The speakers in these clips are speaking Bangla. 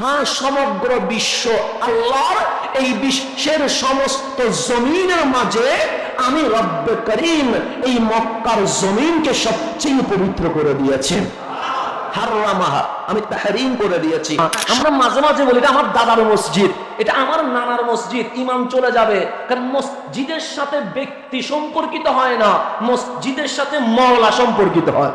হ্যাঁ, সমগ্র বিশ্ব আল্লাহর, এই বিশ্বের সমস্ত জমিনের মাঝে আমি রব্বে করিম এই মক্কার জমিনকে সবচেয়ে পবিত্র করে দিয়েছি। হারামাহা, আমি তাহরিম করে দিয়েছি। আমরা মাঝে মাঝে বলি এটা আমার দাদার মসজিদ, এটা আমার নানার মসজিদ, ইমাম চলে যাবে। কারণ মসজিদের সাথে ব্যক্তি সম্পর্কিত হয় না, মসজিদের সাথে মওলা সম্পর্কিত হয়।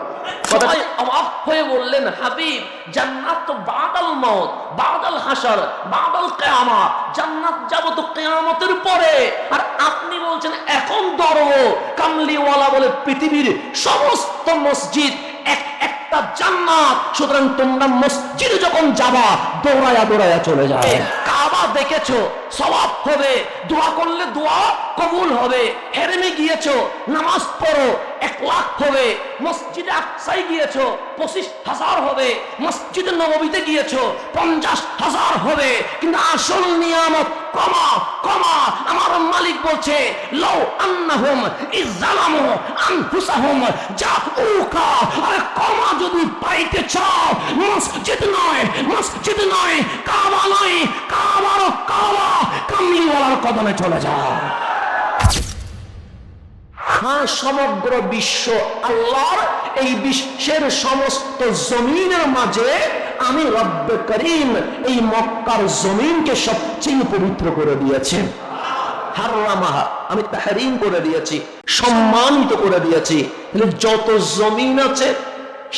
সবাই অবাক হয়ে বললেন, হাবিব জান্নাত তো বাদাল মওত, বাদাল হাসর, বাদাল কিয়ামত, জান্নাত যাব তো কিয়ামতের পরে, আর আপনি বলছেন এখন ধরো কামলিওয়ালা বলে পৃথিবীর সমস্ত মসজিদ একটা জান্নাত। সুতরাং তোমরা মসজিদে যখন যাবা দৌড়ায়া দৌড়ায়া চলে যাবে। কাবা দেখেছো, সওয়াব হবে, দোয়া করলে দোয়া কবুল হবে। হেরেমে গিয়েছো, নামাজ পড়ো, 1 লাখ হবে। মসজিদে আকসায় গিয়েছো, 25,000 হবে। মসজিদে নববীতে গিয়েছো, 50,000 হবে। কিন্তু আসল নিয়ামত কমা কমা। আমার মালিক বলছে, লাউ আন্নাহুম ইযলামু আনফুসাহুম জাউকা, আরে কমা যদি পাইতে চাও, মসজিদ নয়, মসজিদ নয়, কাবা নয়, কাবার কাবা, কামলিওয়ালার কদমে চলে যাও। হ্যাঁ, সমগ্র বিশ্ব আল্লাহর, এই বিশ্বের সমস্ত জমিনের মাঝে আমি রব্বে করিম এই মক্কার জমিনকে সবচেয়ে পবিত্র করে দিয়েছি। হারামাহা, আমি তাহরিম করে দিয়েছি, সম্মানিত করে দিয়েছি। যত জমিন আছে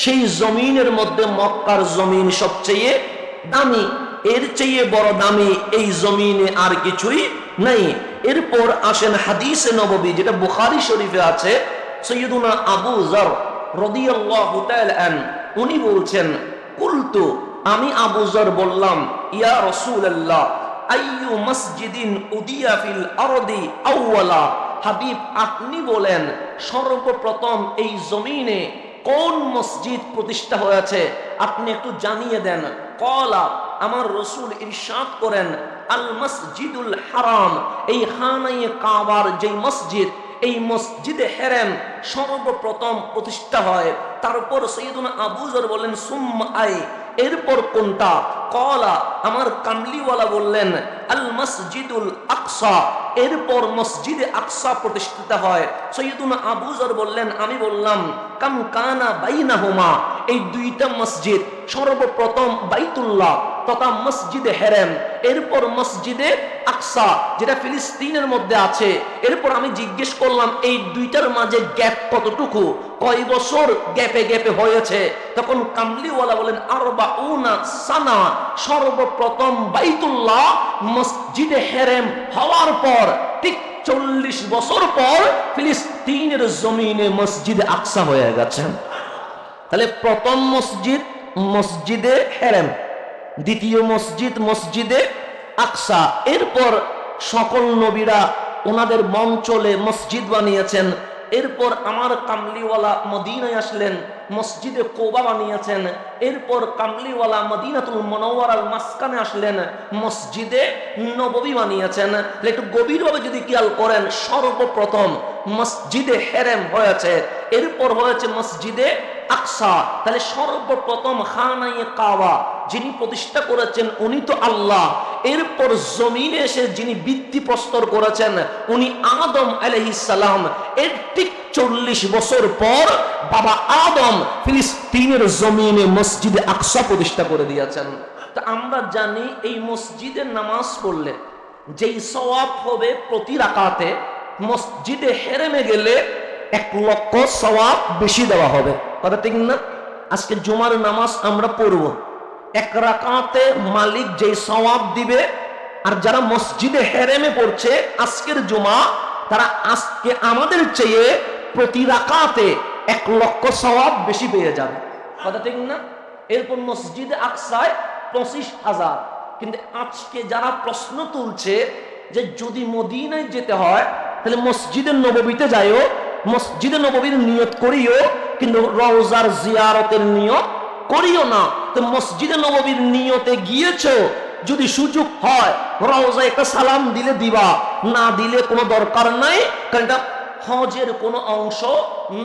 সেই জমিনের মধ্যে মক্কার জমিন সবচেয়ে দামি, এর চেয়ে বড় দামি এই জমিনে আর কিছুই নাই। এরপর আসেন হাদিসে নববী, যেটা বুখারী শরীফে আছে। সাইয়্যিদুনা আবু যর রাদিয়াল্লাহু তাআলা আনহু উনি বলছেন, কুলতু, আমি আবু যর বললাম, ইয়া রাসূলুল্লাহ আইয়ু মসজিদিন উদিয়া ফিল আরদি আউওয়ালা, হাবিব আপনি বলেন সর্বপ্রথম এই জমিনে কোন মসজিদ প্রতিষ্ঠা হয়েছে আপনি একটু জানিয়ে দেন। কলা, আমার রাসূল ইরশাদ করেন, আল মসজিদুল হারাম, এই খানায়ে কাবার যে মসজিদ, এই মসজিদে হেরেম সর্বপ্রথম প্রতিষ্ঠা হয়। তারপর সাইয়্যিদুনা আবু যর বলেন, সুম্মা আই, এরপর কোনটা? কলা, আমার কামলিওয়ালা বললেন, আল মসজিদুল আকসা, এরপর মসজিদে আকসা প্রতিষ্ঠিত হয়। সাইয়্যিদুনা আবু যর বললেন, আমি বললাম, কাম কানা বাইনাহুমা, এই দুইটা মসজিদ, সর্বপ্রথম বাইতুল্লাহ তথা মসজিদে হেরেম, এরপর মসজিদে আকসা যেটা ফিলিস্তিনের মধ্যে আছে। এরপর আমি জিজ্ঞেস করলাম, এই দুইটার মাঝে গ্যাপ কতটুকু, কয় বছর গ্যাপে গ্যাপে হয়েছে? তখন কামলিওয়ালা বলেন, আরবাউনা সানা, সর্বপ্রথম বাইতুল্লাহ মসজিদে হেরেম হওয়ার পর ঠিক 40 বছর পর ফিলিস্তিনের জমিনে মসজিদে আকসা হয়ে গেছে। তাহলে প্রথম মসজিদ মসজিদে হেরেম, দ্বিতীয় মসজিদ মসজিদে আকসা। এরপর সকল নবীরা ওনাদের মন চলে মসজিদ বানিয়েছেন। এরপর আমার কামলিওয়ালা মদিনায় আসলেন, মসজিদে কোবা বানিয়েছেন। এরপর কামলিওয়ালা মদিনাতুল মুনাওয়ারাল মাসকানে আসলেন, মসজিদে নববী বানিয়েছেন। একটু গভীরভাবে যদি খেয়াল করেন, সর্বপ্রথম মসজিদে হেরেম হয়েছে, এরপর হয়েছে মসজিদে আকসা। তাহলে সর্বপ্রথম খানায়ে কাবা যিনি প্রতিষ্ঠা করেছেন উনি তো আল্লাহ। এরপর জমিনে এসে যিনি ভিত্তি প্রস্তর করেছেন উনি আদম আলাইহিস সালাম। এর ঠিক 40 বছর পর বাবা আদম ফিলিস্তিনের জমিনে মসজিদে আকসা প্রতিষ্ঠা করে দিয়েছেন। তা আমরা জানি এই মসজিদে নামাজ পড়লে যেই সওয়াব হবে প্রতি রাকাতে, মসজিদে হেরেমে গেলে 1 লক্ষ সওয়াব বেশি দেওয়া হবে। কথা ঠিক না? আজকে জুমার নামাজ আমরা পড়ব, 1 রাকাতে মালিক যেই সওয়াব দিবে, আর যারা মসজিদে হেরেমে পড়ছে আজকের জুমা, তারা আজকে আমাদের চেয়ে প্রতি রাকাতে 1 লক্ষ সওয়াব বেশি পেয়ে যাবে। কথা ঠিক না? এরপর মসজিদে আকসায় 25,000। কিন্তু আজকে যারা প্রশ্ন তুলছে যে যদি মদিনায় যেতে হয় তাহলে মসজিদের নববীতে যাইও, মসজিদে নববীর নিয়ত করিও, কিন্তু রওজার জিয়ারতের নিয়ত করিও না। তো মসজিদে নববীর নিয়তে গিয়েছো, যদি সুযোগ হয় রওজায় একটা সালাম দিলে দিবা, না দিলে কোনো দরকার নাই, কারণ এটা হজের কোনো অংশ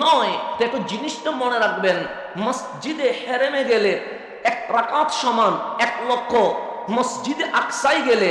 নয়। তো একটা জিনিসটা মনে রাখবেন, মসজিদে হেরেমে গেলে এক রাকাত সমান 1 লক্ষ, মসজিদে আকসায় গেলে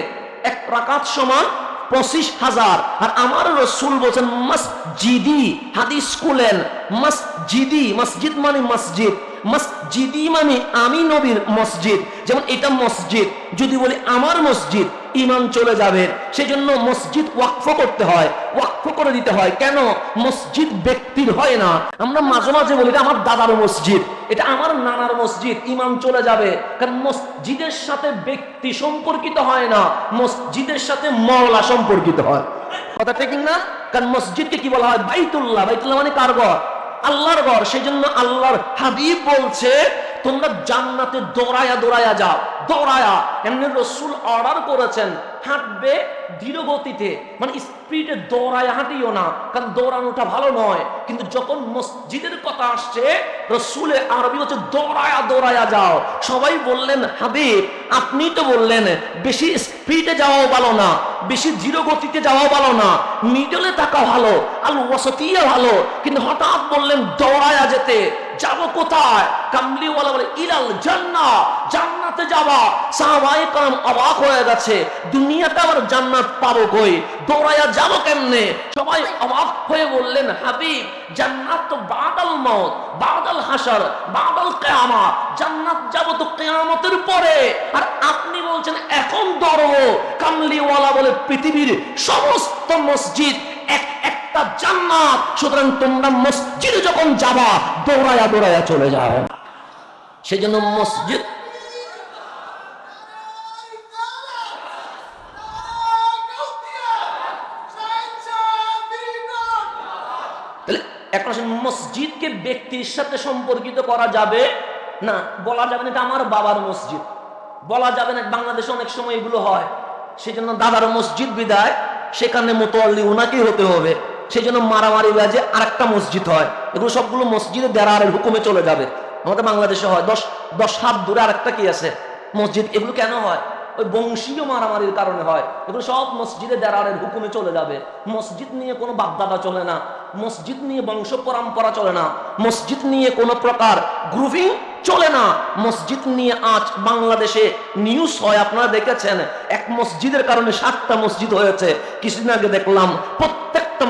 1 রাকাত সমান 25,000। আর আমার রাসূল বলেন মসজিদি, হাদিস খুলেন, মসজিদি, মসজিদ মানে মসজিদ, মসজিদি মানে আমি নবীর মসজিদ। যেমন এটা মসজিদ, যদি বলি আমার মসজিদ ঈমান চলে যাবে। সেজন্য মসজিদ ওয়াকফ করতে হয়, ওয়াকফ করে দিতে হয়। কেন? মসজিদ ব্যক্তির হয় না। আমরা মাঝে মাঝে বলি এটা আমার দাদার মসজিদ, এটা আমার নানার মসজিদ, ঈমান চলে যাবে। কারণ মসজিদের সাথে ব্যক্তি সম্পর্কিত হয় না, মসজিদের সাথে মওলা সম্পর্কিত হয়। কথা ঠিক না? কারণ মসজিদকে কি বলা হয়? বাইতুল্লাহ। বাইতুল্লাহ মানে কার ঘর? আল্লাহর ঘর। সেজন্য আল্লাহর হাবিব বলছে তোমরা জান্নাতে দৌড়ায়া দৌড়ায়া যাও, দৌড়ায়া। এমনি রাসূল অর্ডার করেছেন হাঁটবে ধীর গতিতে, মানে স্পিডে দৌড়ায়া হাঁটিও না, কারণ দৌড়ানোটা ভালো নয়। কিন্তু যখন মসজিদের কথা আসছে রাসূলের আরবি হচ্ছে দৌড়ায়া দৌড়ায়া যাও। সবাই বললেন হাবিব আপনি তো বললেন বেশি স্পিডে যাওয়াও ভালো না, বেশি ধীর গতিতে যাওয়াও ভালো না, মিডলে থাকা ভালো, আল ওয়াসতিয়া ভালো। কিন্তু হঠাৎ বললেন দৌড়ায়া যেতে। যাব কোথায়? কামলিওয়ালা বলে ইলাল জান্নাহ, জান্নাতে যাবা। সাহাবায়ে کرام অবাক হয়ে গেছে, দুনিয়াতে আবার জান্নাত পাবো কই, দৌড়ায়া যাব কেমনে? সবাই অবাক হয়ে বললেন হাবিব জান্নাত তো বাদাল মউত, বাদাল হাসর, বাদাল কিয়ামত, জান্নাত যাব তো কিয়ামতের পরে, আর আপনি বলছেন এখন দৌড়বো। কামলিওয়ালা বলে পৃথিবীর সমস্ত মসজিদ একটা জান্নাত, সুতরাং তোমরা মসজিদে যখন যাবা দৌড়ায়া দৌড়ায়া চলে যাও। সেজন্য মসজিদ এখন মসজিদকে ব্যক্তির সাথে সম্পর্কিত করা যাবে না, বলা যাবে না এটা আমার বাবার মসজিদ, বলা যাবে না। বাংলাদেশে অনেক সময় এগুলো হয়। সেজন্য দাদার মসজিদ বিদায়, সেখানে মোতোয়াল্লি ওনাকেই হতে হবে। সেই জন্য মারামারি বাজে আরেকটা মসজিদ হয়। এগুলো সবগুলো মসজিদে দেরারের হুকুমে চলে যাবে। আমাদের বাংলাদেশে হয় 10 হাত দূরে আরেকটা কি আছে মসজিদ। এগুলো কেন হয়? ওই বংশীয় মারামারির কারণে হয়। এগুলো সব মসজিদে দেরারের হুকুমে চলে যাবে। মসজিদ নিয়ে কোনো বাপদাদা চলে না, মসজিদ নিয়ে বংশ পরম্পরা চলে না, মসজিদ নিয়ে কোনো প্রকার গ্রুপিং চলে না। মসজিদ নিয়ে আজ বাংলাদেশে নিউজ হয়, আপনারা দেখেছেন এক মসজিদের কারণে 7টা মসজিদ হয়েছে। কিছুদিন আগে দেখলাম প্রত্যেকটা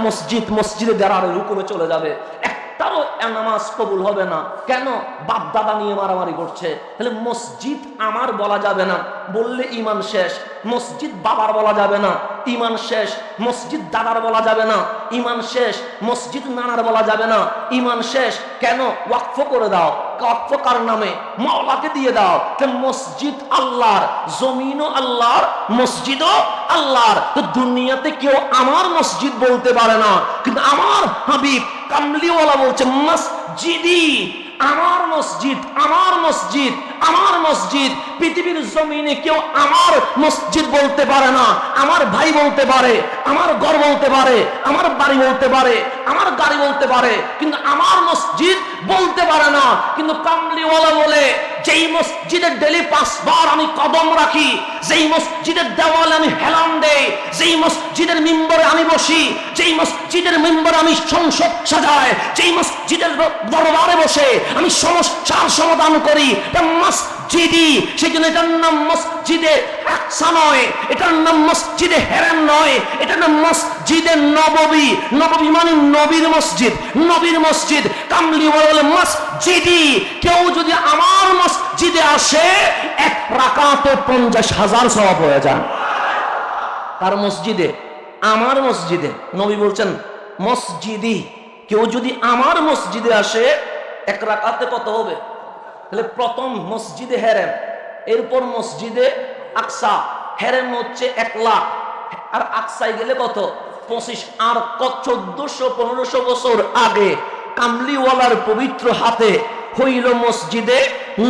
মসজিদে দেরারের হুকুমে চলে যাবে, একটারও নামাজ কবুল হবে না। কেন? বাপ দাদা নিয়ে মারামারি করছে। তাহলে মসজিদ আমার বলা যাবে না, বললে ঈমান শেষ। মসজিদ বাবার বলা যাবে না, ঈমান শেষ। মসজিদ দাদার বলা যাবে না, ঈমান শেষ। মসজিদ নানার বলা যাবে না, ঈমান শেষ। কেন? ওয়াকফ করে দাও। ওয়াকফ কার নামে? মাওলাকে দিয়ে দাও। মসজিদ আল্লাহর, জমিনও আল্লাহর, মসজিদও আল্লাহর। তো দুনিয়াতে কেউ আমার মসজিদ বলতে পারে না, কিন্তু আমার হাবিব কামলিওয়ালা বলছে মসজিদি, আমার মসজিদ, আমার মসজিদ, আমার মসজিদ। পৃথিবীর জমিনে কেউ আমার মসজিদ বলতে পারে না। আমার ভাই বলতে পারে, আমার ঘর বলতে পারে, আমার বাড়ি বলতে পারে, আমার গাড়ি বলতে পারে, কিন্তু আমার মসজিদ বলতে পারে না। কিন্তু কামলিওয়ালা বলে যেই মসজিদের ডেলি 5 বার আমি কদম রাখি, যেই মসজিদের দেওয়ালে আমি হেলান দেই, যেই মসজিদের মিম্বরে আমি বসি, যেই মসজিদের মিম্বরে আমি সংসদ সাজাই, যেই মসজিদের দরবারে বসে আমি সমস্যার সমাধান করি, মসজিদি। সেই জন্য এটার নাম মসজিদে আকসা নয়, এটার নাম মসজিদে হেরাম নয়, এটার নাম মসজিদে নববী। নববী মানে নবীর মসজিদ, নবীর মসজিদ। কামলি বলে মসজিদি। কেউ যদি আমার মসজিদে আসে 1 রাকাতে 50,000 সওয়াব হয়ে যায়। তার মসজিদে, আমার মসজিদে। নবী বলছেন মসজিদি। কেউ যদি আমার মসজিদে আসে 1 রাকাতে কত হবে? তাহলে প্রথম মসজিদে হেরেম, এরপর মসজিদে আকসা। হেরেম হচ্ছে 1 লাখ, আর আকসায় গেলে কত? 25। আর কত 1400-1500 বছর আগে কামলিওয়ালার পবিত্র হাতে হইল মসজিদে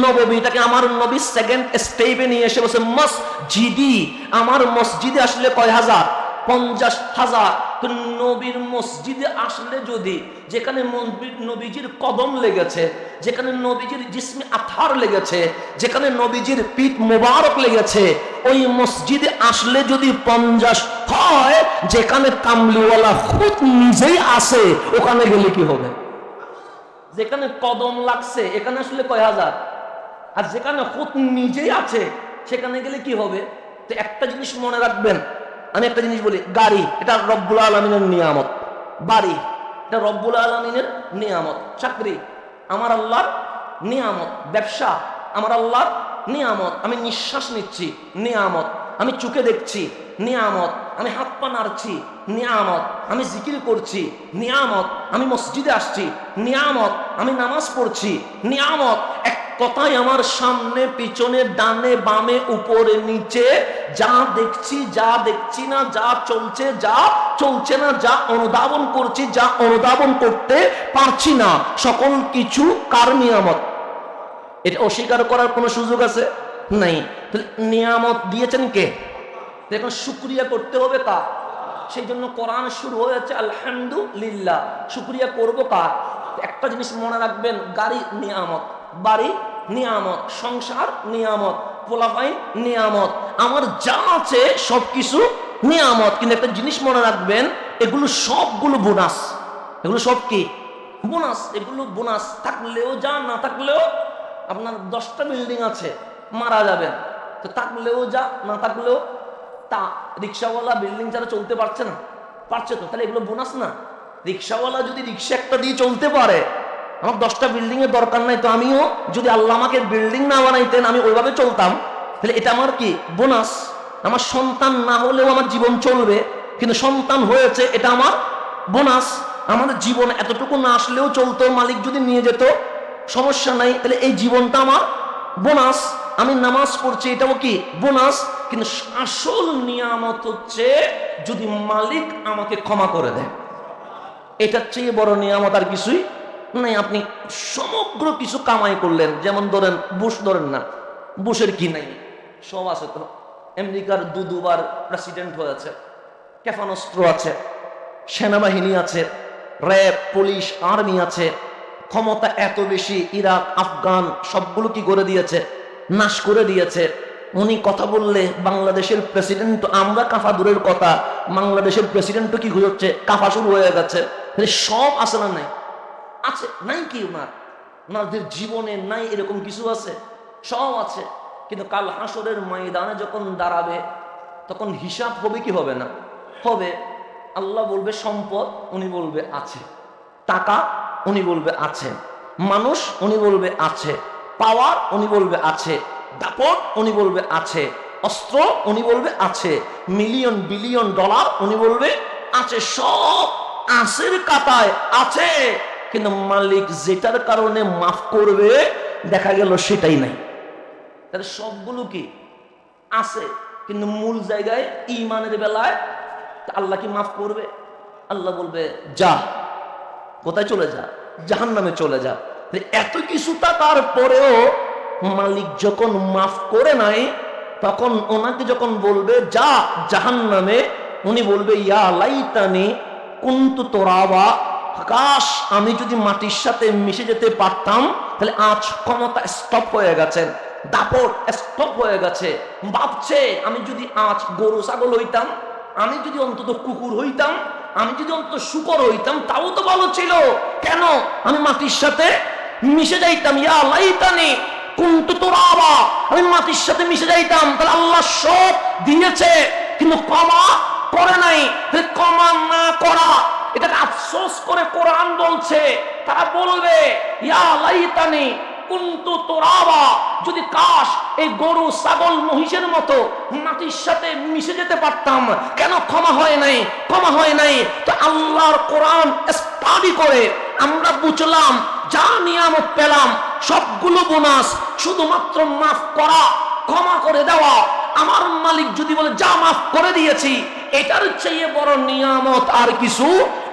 নববীটাকে আমার নবী 2nd স্টেপে নিয়ে এসে বলছে মসজিদি। আমার মসজিদে আসলে কয় হাজার? 50,000। তো নবীর মসজিদে আসলে যদি যেখানে নবীজির কদম লেগেছে, যেখানে নবীজির জিসমে আথার লেগেছে, যেখানে নবীজির পিঠ মোবারক লেগেছে, ওই মসজিদে আসলে যদি 50 হয়, যেখানে কামলিওয়ালা খুদ নিজেই আসে, ওখানে গেলে কি হবে? যেখানে কদম লাগছে এখানে আসলে কয় হাজার? আর যেখানে খুদ নিজেই আছে সেখানে গেলে কি হবে? তো একটা জিনিস মনে রাখবেন, আমি একটা জিনিস বলি, গাড়ি এটা রব্বুল আলামিনের নিয়ামত, বাড়ি এটা রব্বুল আলামিনের নিয়ামত, চাকরি আমার আল্লাহর নিয়ামত, ব্যবসা আমার আল্লাহর নিয়ামত, আমি নিঃশ্বাস নিচ্ছি নিয়ামত, আমি চোখে দেখছি নিয়ামত, আমি হাত পা নাড়ছি নিয়ামত, আমি জিকির করছি নিয়ামত, আমি মসজিদে আসছি নিয়ামত, আমি নামাজ পড়ছি নিয়ামত। এক কথায় আমার সামনে পিছনে ডানে বামে উপরে নিচে যা দেখছি যা দেখছি না, যা চলছে যা চলছে না, যা অনুধাবন করছি যা অনুধাবন করতে পারছি না, সকল কিছু কার নিয়ামত? এটা অস্বীকার করার কোনো সুযোগ আছে? নাই। তাহলে নিয়ামত দিয়েছেন কে? এখন শুকরিয়া করতে হবে কার? সেই জন্য কোরআন শুরু হয়েছে আলহামদুলিল্লাহ। শুকরিয়া করব কার? একটা জিনিস মনে রাখবেন, গাড়ি নিয়ামত, বাড়ি নিয়ামত, সংসার নিয়ামত, পোলাপাইন নিয়ামত, আমার যা আছে সবকিছু নিয়ামত। কিন্তু একটা জিনিস মনে রাখবেন, এগুলো সবগুলো বোনাস। এগুলো সব কি? বোনাস। এগুলো বোনাস থাকলেও যা, না থাকলেও আপনার 10টা বিল্ডিং আছে, মারা যাবেন, তো থাকলেও যা না থাকলেও তা। রিক্সাওয়ালা বিল্ডিং ছাড়া চলতে পারছে না, পারছে তো, তাহলে এগুলো বোনাস না? রিক্সাওয়ালা যদি রিক্সা একটা দিয়ে চলতে পারে, আমার 10টা বিল্ডিং এর দরকার নাই, তো আমিও যদি আল্লাহ আমাকে বিল্ডিং না বানাইতেন আমি ওইভাবে চলতাম, তাহলে এটা আমার কি? বোনাস। আমার সন্তান না হলেও আমার জীবন চলবে, কিন্তু সন্তান হয়েছে এটা আমার বোনাস। আমাদের জীবন এতটুকু না আসলেও চলতো, মালিক যদি নিয়ে যেত সমস্যা নাই, তাহলে এই জীবনটা আমার বোনাস। আমি নামাজ পড়ছি এটাও কি? বোনাস। কিন্তু আসল নিয়ামত হচ্ছে যদি মালিক আমাকে ক্ষমা করে দেয়, এটার চেয়ে বড় নিয়ামত আর কিছুই নাই। আপনি সমগ্র কিছু কামাই করলেন, যেমন ধরেন বুশ, ধরেন না, বুশের কি নাই? সব আছে তো। আমেরিকার দুবার প্রেসিডেন্ট হয়েছে, ক্ষেপণাস্ত্র আছে, সেনাবাহিনী আছে, র্যাব, পুলিশ, আর্মি আছে, ক্ষমতা এত বেশি, ইরাক, আফগান সবগুলো কি করে দিয়েছে? নাশ করে দিয়েছে। উনি কথা বললে বাংলাদেশের প্রেসিডেন্ট, আমরা কাফা দূরের কথা, বাংলাদেশের প্রেসিডেন্টও কি হচ্ছে? কাফা শুরু হয়ে গেছে। সব আছে না নাই? আছে। নাই কি ওনাদের জীবনে নাই এরকম কিছু আছে? সব আছে। কিন্তু কাল হাসরের ময়দানে যখন দাঁড়াবে তখন হিসাব হবে কি হবে না? হবে। আল্লাহ বলবে সম্পদ, উনি বলবে আছে। টাকা, উনি বলবে আছে। মানুষ, উনি বলবে আছে। পাওয়ার, উনি বলবে আছে। দাপট, উনি বলবে আছে। অস্ত্র, উনি বলবে আছে। মিলিয়ন বিলিয়ন ডলার, উনি বলবে আছে। সব আছের কাতায় আছে, কিন্তু মালিক যেটার কারণে মাফ করবে দেখা গেল সেটাই নাই। তাহলে সবগুলো কি আছে, কিন্তু মূল জায়গায় ঈমানের বেলায় আল্লাহ কি মাফ করবে? আল্লাহ বলবে যা, কোথায় চলে যা? জাহান্নামে চলে যা। এত কিছু থাকার পরেও মালিক যখন মাফ করে নাই, তখন ওনাকে যখন বলবে যা জাহান্নামে, উনি বলবে ইয়া লাইতানি কুনতু তুরাবা, কাশ আমি যদি মাটির সাথে মিশে যেতে পারতাম। তাহলে আজ ক্ষমতা স্টপ হয়ে গেছে, দাপট স্টপ হয়ে গেছে। ভাবছে আমি যদি আজ গরু ছাগল হইতাম, আমি যদি অন্তত কুকুর হইতাম, আমি যদি অন্তত শুকর হইতাম, তাও তো ভালো ছিল। কেন? আমি মাটির সাথে মিশে যাইতাম। ইয়া লাইতানি কুনতু তুরাবা, আমি মাটির সাথে মিশে যাইতাম। তাহলে আল্লাহ সব দিয়েছে, কিন্তু ক্ষমা করে নাই। ক্ষমা না করা, এটাকে আফসোস করে কোরআন বলছে। তারা বলবে ইয়া লাইতানি কুনতু তুরাবা, যদি কাশ এই গরু ছাগল মহিষের মতো মাটির সাথে মিশে যেতে পারতাম। কেন ক্ষমা হয় নাই? ক্ষমা হয় নাই। তো আল্লাহর কোরআন স্টাডি করে আমরা বুঝলাম যা নিয়ামত পেলাম সবগুলো বোনাস, শুধুমাত্র মাফ করা, ক্ষমা করে দেওয়া। আমার মালিক যদি বলে যা মাফ করে দিয়েছি, এটার চেয়ে বড় নিয়ামত আর কিছু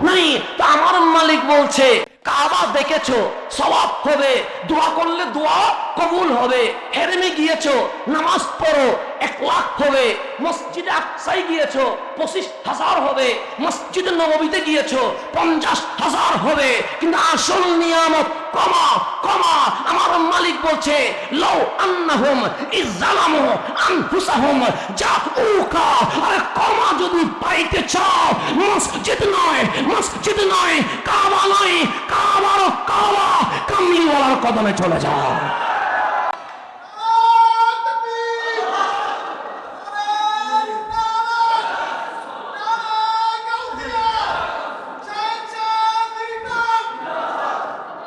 নাই। তা আমার মালিক বলছে কাবা দেখেছো, সওয়াব হবে, দোয়া করলে দোয়া কবুল হবে। হেরেমে গিয়েছো, নামাজ পড়ো, 1 লাখ হবে। মসজিদে আকসায় গিয়েছো, 25,000 হবে। মসজিদে নববীতে গিয়েছো, 50,000 হবে। কিন্তু আসল নিয়ামত ক্ষমা, ক্ষমা। আমার মালিক বলছে লাউ আন্নাহুম ইযলামু আনফুসাহুম জাউকা, আরে ক্ষমা যদি পাইতে চাও, মসজিদ নয়, মসজিদ নয়, কাবা নয়, কাবার কাবা কামলিওয়ালার কদমে চলে যাও।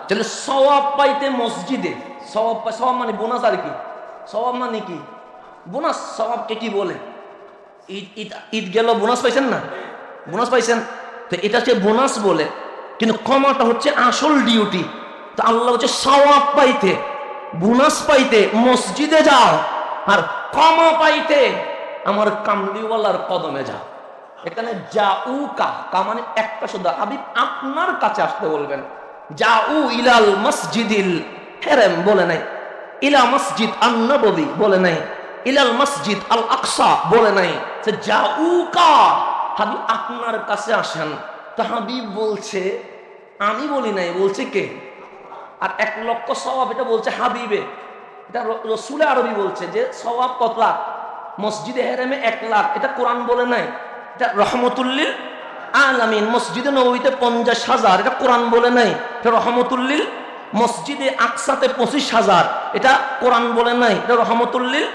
তাহলে সওয়াব পাইতে মসজিদে, সওয়াব মানে বোনাস। আর কি সওয়াব মানে কি? বোনাস। সওয়াবকে কি বলে? ঈদ গেল, বোনাস পাইছেন না? বোনাস পাইছেন, তো এটা হচ্ছে বোনাস বলে। কিন্তু ক্ষমাটা হচ্ছে আসল ডিউটি। তো আল্লাহ হচ্ছে সওয়াব পাইতে, বোনাস পাইতে মসজিদে যাও, আর ক্ষমা পাইতে আমার কামলিওয়ালার কদমে যাও। এখানে জাউকা, কা মানে একটা শব্দ। হাবিব আপনার কাছে আসতে বলবেন। জাউ ইলাল মসজিদিল হেরেম বলে নাই, ইলা মসজিদ আন-নববী বলে নাই, ইলাল মসজিদ আল আকসা বলে নাই, যে জাউকা, হাবিব আপনার কাছে আসেন। তো হাবিব বলছে, আমি বলি নাই, বলছে কে? আর 1 লক্ষ সওয়াব এটা বলছে হাবিবে, এটা রসুলে আরবি বলছে যে সওয়াব কত লাখ, মসজিদে হেরেমে 1 লাখ, এটা কোরআন বলে নাই, এটা রহমতুল্লিল আলামিন। মসজিদে নববীতে 50,000, এটা কোরআন বলে নাই, এটা রহমতুল্লিল। মসজিদে আকসাতে 25,000, এটা কোরআন বলে নাই, এটা রহমতুল্লিল।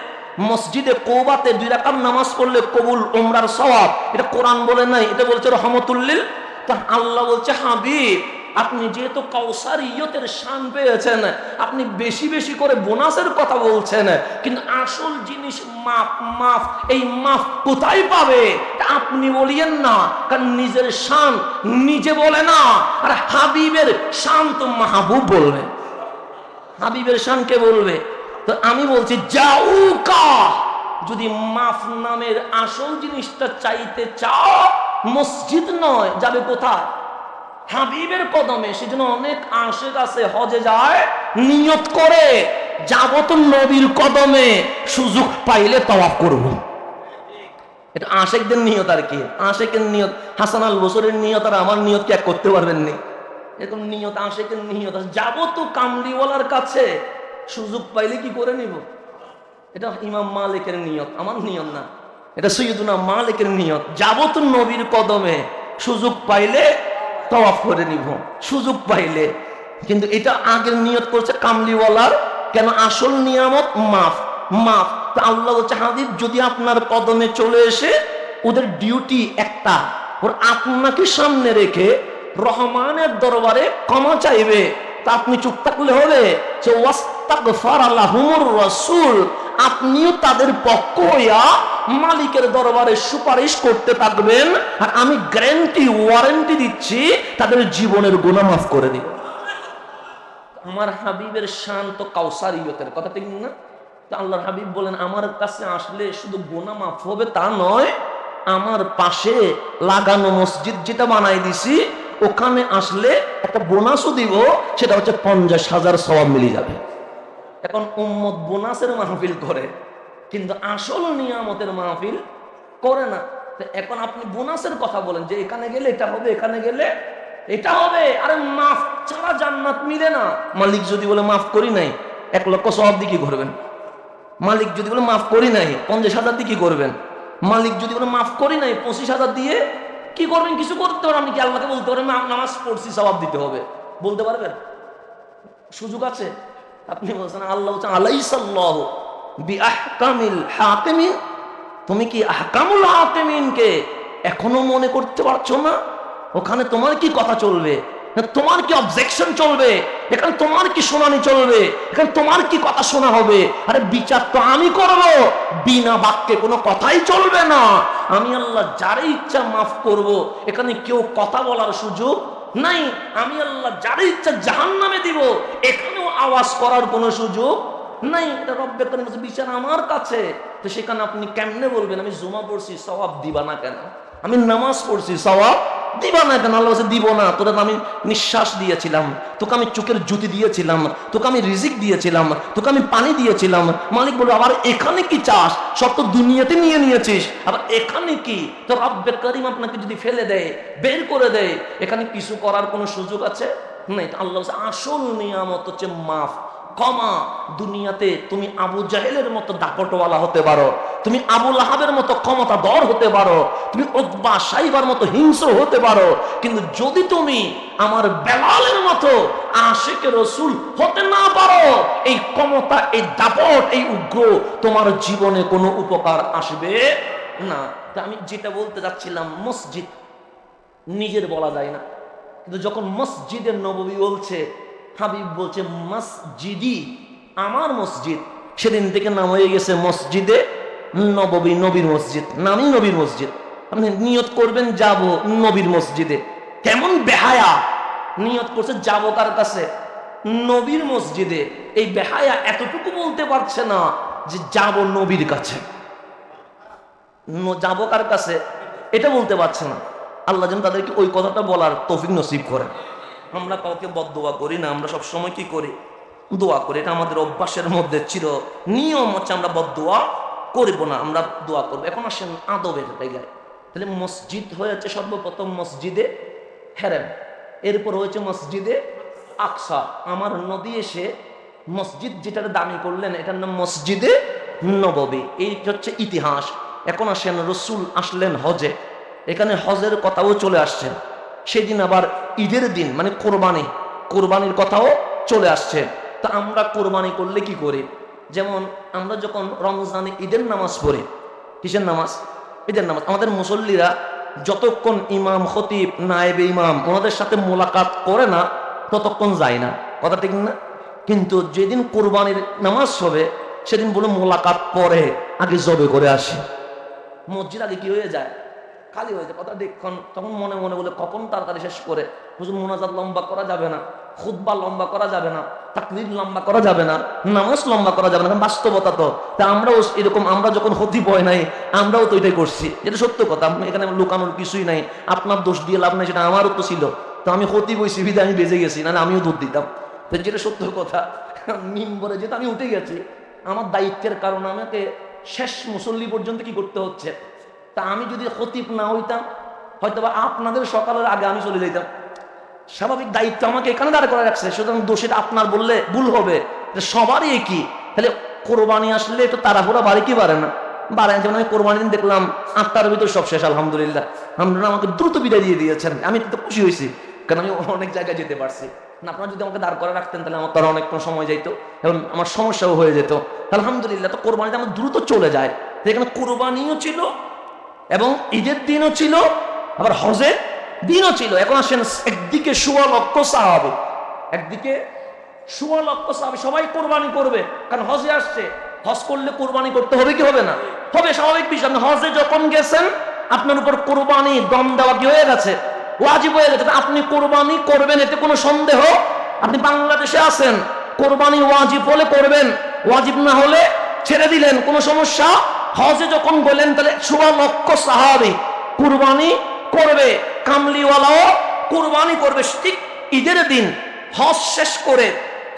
মসজিদে কওবাতে 2 রাকাত নামাজ পড়লে কবুল উমরার সওয়াব, এটা কোরআন বলে নাই, এটা বলছে রহমতুল্লিল। তা আল্লাহ বলছে হাবিব আপনি যেহেতু কাউসারিয়তের শান পেয়েছেন, আপনি বেশি বেশি করে বোনাসের কথা বলছেন, কিন্তু আসল জিনিস মাফ। মাফ, এই মাফ কোথায় পাবে আপনি বলিয়েন না, কারণ নিজের শান নিজে বলে না, আর হাবিবের শান তো মাহবুব বলবে। হাবিবের শান কে বলবে? তো আমি বলছি জাউকা, যদি মাফ নামের আসল জিনিসটা চাইতে চাও, মসজিদ নয়, যাবে কোথায়? হাবিবের কদমে। সেজন্য অনেক আশিক আছে হজে যায় নিয়ত করে, যাব তো নবীর কদমে, সুযোগ পাইলে তওয়াফ করব। এটা আশিকদের নিয়ত। আর কি আশিকের নিয়ত? হাসান আল বসরির নিয়ত আর আমার নিয়ত কি এক করতে পারবেন না? এরকম নিয়ত আশিকের নিয়ত। যাব তো কামলিওয়ালার কাছে, সুযোগ পাইলে কি করে নিব? এটা ইমাম মালিকের নিয়ত, আমার নিয়ত না। এটা সৈয়দুনা মালিকের নিয়ত। যাব তো নবীর কদমে, সুযোগ পাইলে তওয়াফ করে নিব, সুযোগ পাইলে। কিন্তু এটা আগের নিয়ত করছে কামলিওয়ালার। কেন? আসল নিয়ামত মাফ। মাফ। তো আল্লাহ বলছে হাবিব যদি আপনার কদমে চলে এসে, ওদের ডিউটি একটা, ওর আপনাকে সামনে রেখে রহমানের দরবারে ক্ষমা চাইবে, তা আপনি চুপ থাকলে হবে? যে ওয়াস্তাগফার লাহুমুর রাসূল, আপনিও তাদের পক্ষ হইয়া মালিকের দরবারে সুপারিশ করতে থাকবেন, আর আমি গ্যারান্টি ওয়ারেন্টি দিচ্ছি তাদের জীবনের গুনাহ মাফ করে দিব। আমার হাবিবের শান তো কাউসারিয়তের কথা, ঠিক না? তো আল্লাহর হাবিব বলেন আমার কাছে আসলে শুধু গুনাহ মাফ হবে তা নয়, আমার পাশে লাগানো মসজিদ যেটা বানাই দিছি, ওখানে আসলে একটা বোনাসও দিব, সেটা হচ্ছে 50,000 সওয়াব মিলে যাবে। এখন উম্মত বোনাসের মাহফিল করে, কিন্তু আসল নিয়ামতের মাহফিল করে না। তো এখন আপনি বোনাসের কথা বলেন যে এখানে গেলে এটা হবে, এখানে গেলে এটা হবে। আরে মাফ ছাড়া জান্নাত মিলে না। মালিক যদি বলে মাফ করি নাই, 1 লক্ষ সওয়াব দিয়ে কি করবেন? মালিক যদি বলে মাফ করি নাই, 50,000 দিয়ে কি করবেন? মালিক যদি বলে মাফ করি নাই, 25,000 দিয়ে কি করবেন? কিছু করতে পারেন? আপনি কি আল্লাহকে বলতে পারেন নামাজ পড়ছি সওয়াব দিতে হবে? বলতে পারবেন? সুযোগ আছে? আপনি বলছেন আল্লাহ বলছেন আলাইসাল্লাহু বিআহকামিল হাকিমিন, তুমি কি আহকামুল হাকিমিনকে এখনো মনে করতে পারছো না? ওখানে তোমার কি কথা চলবে? তোমার কি অবজেকশন চলবে? এখানে তোমার কি শুনানি চলবে? এখানে তোমার কি কথা শোনা হবে? আরে বিচার তো আমি করব, বিনা বাক্যে কোনো কথাই চলবে না। আমি আল্লাহ যারে ইচ্ছা মাফ করব, এখানে কেউ কথা বলার সুযোগ নাই। আমি আল্লাহ যারে ইচ্ছা জাহান্নামে দিব, এখানেও আওয়াজ করার কোনো সুযোগ নাই। এটা রব্বে করিম বলছে বিচার আমার কাছে। তো সেখানে আপনি কেমনে বলবেন আমি জুমা পড়ছি সওয়াব দিবা না কেন? আমি নামাজ পড়ছি সওয়াব দিবা না কেন? আল্লাহ বলছে দিব না। তোরা আমি নিঃশ্বাস দিয়েছিলাম, তোকে আমি চোখের জ্যোতি দিয়েছিলাম, তোকে আমি রিজিক দিয়েছিলাম, তোকে আমি পানি দিয়েছিলাম। মালিক বলল আবার এখানে কি চাস? সব তো দুনিয়াতে নিয়ে নিয়েছিস, আবার এখানে কি? তো রব্বে করিম আপনাকে যদি ফেলে দেয়, বের করে দেয়, এখানে কিছু করার কোনো সুযোগ আছে? নাই। আল্লাহ বলছে আসল নিয়ামত হচ্ছে মাফ, ক্ষমা। দুনিয়াতে তুমি আবু জাহেলের মতো দাপটওয়ালা হতে পারো, তুমি আবু লাহাবের মতো ক্ষমতাধর হতে পারো, তুমি উতবা সাইবার মতো হিংস্র হতে পারো, কিন্তু যদি তুমি আমার বেলালের মতো আশিকে রাসূল হতে না পারো, এই ক্ষমতা, এই দাপট, এই উগ্র তোমার জীবনে কোনো উপকার আসবে না। তা আমি যেটা বলতে যাচ্ছিলাম, মসজিদ নিজের বলা যায় না, কিন্তু যখন মসজিদের নববী বলছে হাবিব বলছে মসজিদি, আমার মসজিদ। সেদিন থেকে নাম হয়ে গেছে মসজিদে নববী, নবীর মসজিদ, নামই নবীর মসজিদ। আপনি নিয়ত করবেন যাব নবীর মসজিদে, কেমন বেহায়া নিয়ত করছে যাব কার কাছে? নবীর মসজিদে। এই বেহায়া এতটুকু বলতে পারছে না যে যাব নবীর কাছে, যাব কার কাছে এটা বলতে পারছে না। আল্লাহ যেন তাদেরকে ওই কথাটা বলার তৌফিক নসিব করে। আমরা কাউকে বদদোয়া করি না, আমরা সব সময় কি করি? দোয়া করি। এটা আমাদের অভ্যাসের মধ্যে ছিল, নিয়ম হচ্ছে আমরা বদদোয়া করবো না, আমরা দোয়া করবো। এখন আসেন আদবের জায়গায়। তাহলে মসজিদ হয়েছে সর্বপ্রথম মসজিদে হেরেম, এরপর হয়েছে মসজিদে আকসা। আমার নবী এসে মসজিদ যেটার দামি করলেন এটার নাম মসজিদে নববী। এই হচ্ছে ইতিহাস। এখন আসেন রসুল আসলেন হজে, এখানে হজের কথাও চলে আসছে। সেদিন আবার ঈদের দিন, মানে কোরবানির কথাও চলে আসছে। তা আমরা কোরবানি করলে কি করি? যেমন আমরা যখন রমজানে ঈদের নামাজ পড়ি, কিসের নামাজ? ঈদের নামাজ। আমাদের মুসল্লিরা যতক্ষণ ইমাম খতিব নায়েবে ইমাম ওনাদের সাথে মোলাকাত করে না ততক্ষণ যায় না, কথা ঠিক না? কিন্তু যেদিন কোরবানির নামাজ হবে সেদিন বলে মোলাকাত পরে, আগে জবে করে আসে। মসজিদ আগে কি হয়ে যায়? খালি হয়ে যায়। কথা দেখুন, তখন মনে মনে বলে কখন তাড়াতাড়ি শেষ করে। হুজুর মোনাজাত লম্বা করা যাবে না, খুতবা লম্বা করা যাবে না, তাকরীর লম্বা করা যাবে না, নামাজ লম্বা করা যাবে না, বাস্তবতা তো। তা আমরাও এরকম, আমরা যখন খতিব হয় নাই আমরাও তো এটাই করছি, এটা সত্য কথা। এখানে লুকানোর কিছুই নাই, আপনার দোষ দিয়ে লাভ নাই, সেটা আমারও তো ছিল। তো আমি খতিব হইছি বিধে আমি বেজে গেছি, না আমিও দুধ দিতাম, তো যেটা সত্য কথা। মিম্বরে যেহেতু আমি উঠে গেছি, আমার দায়িত্বের কারণে আমাকে শেষ মুসল্লি পর্যন্ত কি করতে হচ্ছে। তা আমি যদি খতিব না হইতাম হয়তো বা আপনাদের সকালের আগে আমি চলে যাইতাম। স্বাভাবিক দায়িত্ব আমাকে এখানে দাঁড় করে রাখছে, সুতরাং দোষীটা আপনার বললে ভুল হবে, সবারই একই। তাহলে কোরবানি আসলে একটু তাড়াহুড়া বাড়ি কি বাড়ে না? বাড়ে। যেমন আমি কোরবানি দিন দেখলাম 8টার ভিতর সব শেষ, আলহামদুলিল্লাহ। আলহামদুলিল্লাহ আমাকে দ্রুত বিদায় দিয়ে দিয়েছেন, আমি তো খুশি হয়েছি, কারণ আমি অনেক জায়গায় যেতে পারছি না। আপনারা যদি আমাকে দাঁড় করে রাখতেন তাহলে আমার তারা অনেকক্ষণ সময় যাইত এবং আমার সমস্যাও হয়ে যেত। আলহামদুলিল্লাহ, তো কোরবানিতে আমার দ্রুত চলে যায়। তো এখানে কোরবানিও ছিল এবং ঈদের দিনও ছিল, আবার হজের দিনও ছিল। এখন আসেন, একদিকে 16 লক্ষ সাহাবী, একদিকে 16 লক্ষ সাহাবী সবাই কোরবানি করবে, কারণ হজে আসছে। হজ করলে কোরবানি করতে হবে কি হবে না? হবে, স্বাভাবিক বিষয়। আপনি হজে যখন গেছেন আপনার উপর কোরবানি দম দেওয়া কি হয়ে গেছে? ওয়াজিব হয়ে গেছে। আপনি কোরবানি করবেন, এতে কোনো সন্দেহ? আপনি বাংলাদেশে আছেন, কোরবানি ওয়াজিব হলে করবেন, ওয়াজিব না হলে ছেড়ে দিলেন, কোনো সমস্যা। হজে যখন বলেন তাহলে 16 লক্ষ সাহাবী কুরবানি করবে, কামলিওয়ালাও কুরবানি করবে ঠিক ঈদের দিন। হজ শেষ করে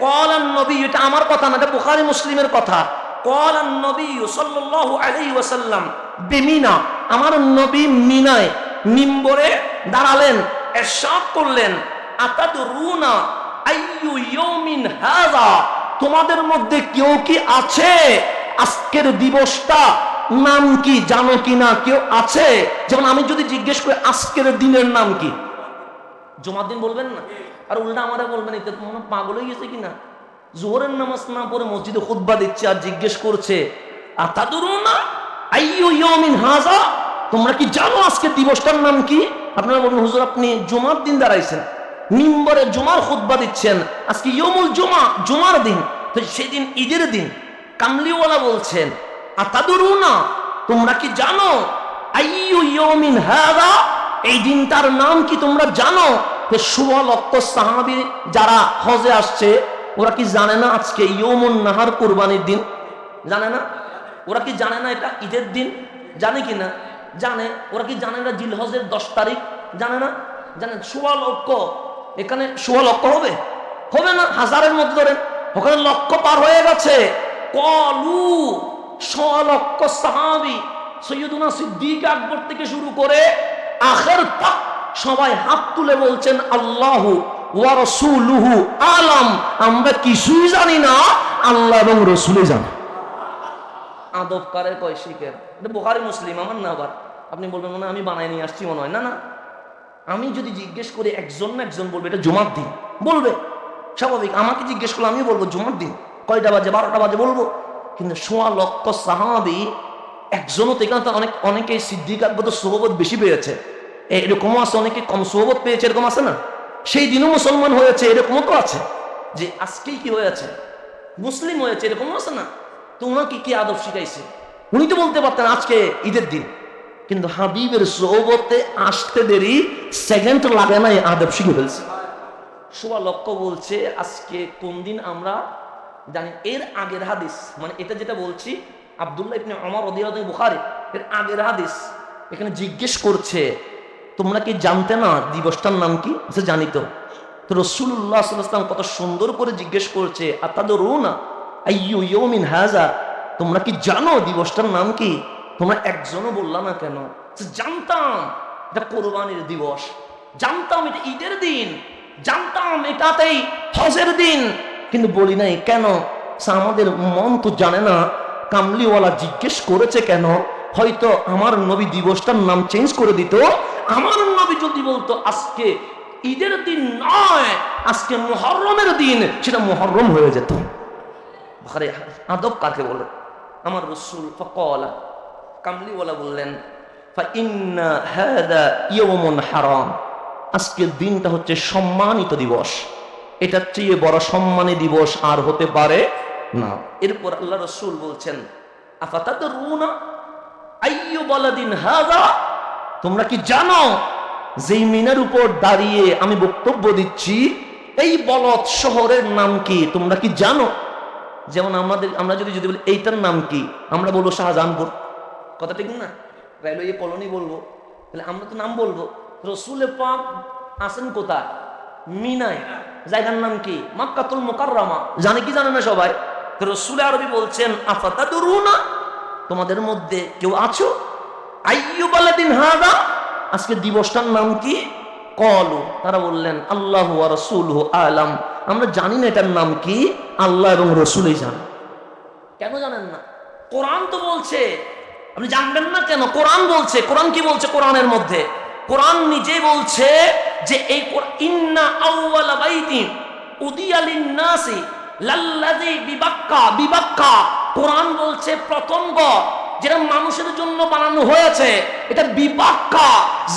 ক্বালান নবী, এটা আমার কথা না, এটা বুখারী মুসলিমের কথা। ক্বালান নবী সাল্লাল্লাহু আলাইহি ওয়াসাল্লাম বিমিনা, আমার নবী মিনায় মিম্বরে দাঁড়ালেন, ইরশাদ করলেন, আতাদরুনা আইয়ু ইয়াউমিন হাযা, তোমাদের মধ্যে কেউ কি আছে আজকের দিবসটা নাম কি জানো কি না? কেউ আছে? যেমন আমি যদি জিজ্ঞেস করি আজকের দিনের নাম কি, জুমার দিন বলবেন না? আর উল্টা আমারা বলবেন এটা মনে পাগল হয়ে গেছে কিনা, জোহরের নামাজ না পড়ে মসজিদে খুতবা দিচ্ছে আর জিজ্ঞেস করছে আতাদরুনা আইয়ু ইয়াউমিন হাযা, তোমরা কি জানো আজকের দিবসটার নাম কি? আপনারা বলবেন হুজুর আপনি জুমার দিন দাঁড়াইছেন, মিম্বরে জুমার খুতবা দিচ্ছেন, আজকে ইয়াউমুল জুমা, জুমার দিন, তো সেদিন ঈদের দিন। কামলিওয়ালা বলছেন আতাদরুনা, তোমরা কি জানো আইয়ু ইয়াউমিন হাযা, এই দিনটার নাম কি তোমরা জানো? 16 লক্ষ সাহাবী যারা হজে আসছে ওরা কি জানে না আজকে ইয়াউমুন নাহার, কুরবানির দিন? জানে না? ওরা কি জানে না এটা ঈদের দিন? জানে কি না? জানে। ওরা কি জানে না জিলহজের 10 তারিখ? জানে না? জানেন 16 লক্ষ, এখানে 16 লক্ষ হবে? হবে না, হাজারের মধ্যে ধরেন, ওখানে লক্ষ পার হয়ে গেছে। কলু 16 লক্ষ সাহাবী, সৈয়দুনা সিদ্দিক আকবর থেকে শুরু করে আখের তক সবাই হাত তুলে বলছেন আল্লাহু ওয়া রাসূলুহু আলাম, আমরা কিছুই জানি না, আল্লাহ এবং রাসূলই জানে। আদব কারে কয় শিখের, এটা বুখারী মুসলিম, আমার না। আবার আপনি বলবেন মনে আমি বানাই নিয়ে আসছি মনে হয়, না না। আমি যদি জিজ্ঞেস করি একজন না একজন বলবে এটা জুমার দিন, বলবে স্বাভাবিক। আমাকে জিজ্ঞেস করলে আমি বলবো জুমার দিন, কয়টা বাজে, 12টা বাজে বলবো। কিন্তু 16 লক্ষ সাহাবী একজনও থেকে অনেকে সিদ্দিক আকবর সোহবত বেশি পেয়েছে, এরকমও আছে, অনেকে কম সোহবত পেয়েছে, এরকম আছে না? সেই দিনও মুসলমান হয়েছে, এরকমও তো আছে। যে আজকেই কি হয়েছে, মুসলিম হয়েছে, এরকম আছে না, তো ওনাকে কি আদব শিখাইছে? উনি তো বলতে পারতেন আজকে ঈদের দিন, কিন্তু হাবিবের সোহবতে আসতে দেরি সেকেন্ড লাগে না, আদব শিখে ফেলছে। সোয়া লক্ষ বলছে আজকে কোন দিন আমরা জানি। এর আগের হাদিস, মানে এটা যেটা বলছি আব্দুল্লাহ ইবনে ওমর রাদিয়াল্লাহু আনহু বুখারী, এর আগের হাদিস। এখানে জিজ্ঞেস করছে তোমরা কি জানতে না দিবসটার নাম কি? জানি তো। তো রাসূলুল্লাহ সাল্লাল্লাহু আলাইহি ওয়াসাল্লাম কত সুন্দর করে জিজ্ঞেস করছে আতাদরুনা আইয়ু ইয়াউমিন হাযা, তোমরা কি জানো দিবসটার নাম কি? তোমরা একজনও বললা না কেন? জানতাম এটা কোরবানির দিবস, জানতাম এটা ঈদের দিন, জানতাম এটাতেই হজের দিন, কিন্তু বলি নাই কেন? আমাদের মন তো জানে না। কামলিওয়ালা জিজ্ঞেস করেছে কেন? হয়তো আমার নবী দিবসটার নাম চেঞ্জ করে দিত। আমার নবী যদি বলতো আজকে ঈদের দিন নয়, আজকে মুহররমের দিন, সেটা মুহররম হয়ে যেত। আরে আদব কাকে বলে? আমার রাসূল ফাকালা, কামলিওয়ালা বললেন ফাইন্না হাযা ইয়াওমুন হারাম, আজকের দিনটা হচ্ছে সম্মানিত দিবস, এটার চেয়ে বড় সম্মানী দিবস আর হতে পারে না। এরপর আল্লাহ রাসূল বলছেন আফাতাদরুনা আইয়ু বালাদিন হাযা, তোমরা কি জানো যেই মিনার উপর দাঁড়িয়ে আমি বক্তব্য দিচ্ছি এই বলদ শহরের নাম কি? তোমরা কি জানো? যেমন আমরা যদি বলি এইটার নাম কি, আমরা বলবো শাহজাহানপুর, কথা ঠিক না? রেলওয়ে কলোনি বলবো, তাহলে আমরা তো নাম বলবো। রাসূলে পাক আছেন কোথায়? মিনায়। জায়গার নাম কি? মক্কাতুল মুকাররমা। জানে কি জানে না সবাই? তো রাসূল আরবি বলছেন আফাতাদরুনা, তোমাদের মধ্যে কেউ আছো আইয়ু বালাদিন হাযা, আজকে দিবসটার নাম কি? কলু, তারা বললেন আল্লাহু ওয়া রাসূলুহু আলাম, আমরা জানি না এটার নাম কি, আল্লাহ এবং রাসূলই জানেন। কেন জানেন না? কোরআন তো বলছে, আপনি জানবেন না কেন? কোরআন বলছে। কোরআন কি বলছে? কোরআনের মধ্যে কোরআন নিজে বলছে যে এই ইন্না আউওয়ালা বাইতিন উদিয়া লিন-নাসি লাল্লাযী বিবাক্কা, বিবাক্কা, কোরআন বলছে প্রথম ঘর যেটা মানুষের জন্য বানানো হয়েছে এটা বিবাক্কা,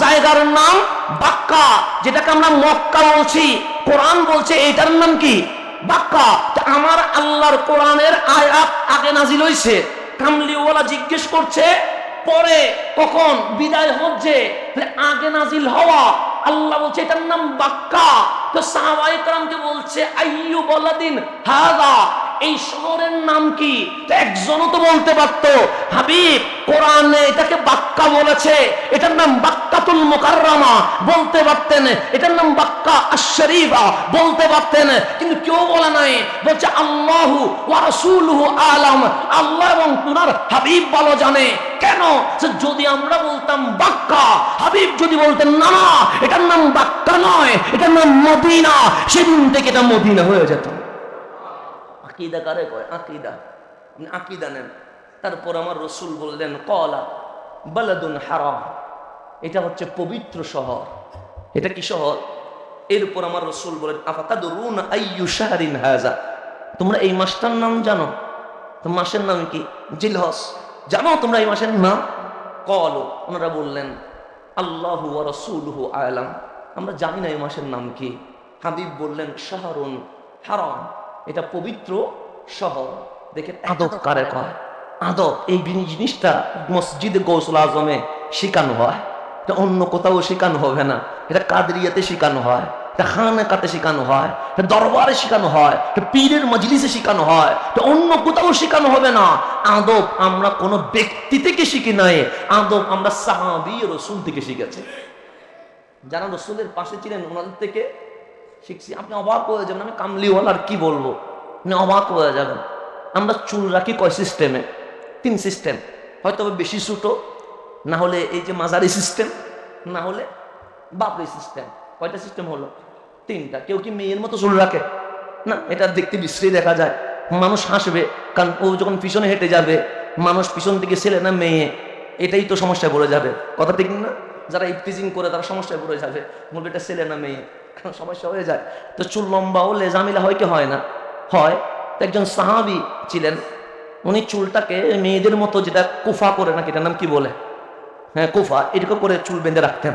জায়গার নাম বাক্কা, যেটাকে আমরা মক্কা বলছি। কোরআন বলছে এটার নাম কি? বাক্কা। আমার আল্লাহর কোরআনের আয়াত আগে নাজিল হইছে। কামলিওয়ালা জিজ্ঞেস করছে পরে কখন? বিদায় হচ্ছে, আগে নাজিল হওয়া। আল্লাহ বলছে এটার নাম বাক্কা। তো সাহাবায়ে কেরামকে বলছে আইয়ু বালাদিন হাযা, এই শহরের নাম কি? তো একজনও তো বলতে পারতো হাবিব কোরআনে এটাকে বাক্কা বলেছে, এটার নাম বাক্কাতুল মুকাররমা, বলতে পারতেন। এটার নাম বাক্কা আশ-শরীফা, বলতে পারতেন, কিন্তু কেউ বলে নাই। বলছে আল্লাহু ওয়া রাসূলুহু আলাম, আল্লাহ এবং তোমার হাবিব ভালো জানে। কেন? যদি আমরা বলতাম বাক্কা, হাবিব যদি বলতেন না না এটার নাম বাক্কা নয়, এটার নাম মদিনা, সেদিন থেকে এটা মদিনা হয়ে যেত। আকীদা কারে কয়? আকীদা। আপনি আকীদা নেন। তারপর আমার রাসূল বললেন ক্বালা বালাদুন হারাম, এটা হচ্ছে পবিত্র শহর। এটা কি শহর? এরপর আমার রাসূল বলেন আফাতাদরুনা আইয়ু শাহরিন হাযা, তোমরা এই মাসটার নাম জানো? তো মাসের নাম কি? জিলহজ। জানো তোমরা এই মাসের নাম? ক্বালু, ওনারা বললেন আল্লাহু ওয়া রাসূলুহু আলাম, আমরা জানি না এই মাসের নাম কি। হাবিব বললেন শাহরুন হারাম, এটা পবিত্র শহর। দেখেন আদব কারে কয়? আদব এই জিনিসটা মসজিদে গৌসুল আজমে শেখানো হয়, এটা অন্য কোথাও শেখানো হবে না। এটা কাদরিয়াতে শেখানো হয়, এটা খানকাতে শেখানো হয়, এটা দরবারে শেখানো হয়, এটা পীরের মজলিসে শেখানো হয়, এটা অন্য কোথাও শেখানো হবে না। আদব আমরা কোনো ব্যক্তি থেকে শিখি নাই, আদব আমরা সাহাবী রাসূল থেকে শিখেছি। যারা রাসূলের পাশে ছিলেন ওনাদের থেকে শিখছি। আপনি অবাক হয়ে যাবেন, আমি কামলিওয়ালার কি বলবো, আপনি অবাক হয়ে যাবেন। আমরা চুল রাখি কয় সিস্টেমে? 3 সিস্টেম, হয়তো বেশি ছোটো, না হলে এই যে মাঝারি সিস্টেম, না হলে বাবরি সিস্টেম। কয়টা সিস্টেম হলো? 3টা। কেউ কি মেয়ের মতো চুল রাখে? না, এটা দেখতে বিশ্রী দেখা যায়, মানুষ হাসবে, কারণ ও যখন পিছনে হেঁটে যাবে মানুষ পিছন থেকে ছেলে না মেয়ে, এটাই তো সমস্যায় পড়ে যাবে, কথা ঠিক না? যারা ইফতিজিং করে তারা সমস্যায় পড়ে যাবে, বলবে এটা ছেলে না মেয়ে, সমস্যা হয়ে যায়। তো চুল লম্বা হলে ঝামেলা হয় কি হয় না? হয়। তো একজন সাহাবী ছিলেন, উনি চুলটাকে মেয়েদের মতো যেটা কুফা করে, নাকি এটার নাম কি বলে? হ্যাঁ কুফা, এটুকু করে চুল বেঁধে রাখতেন।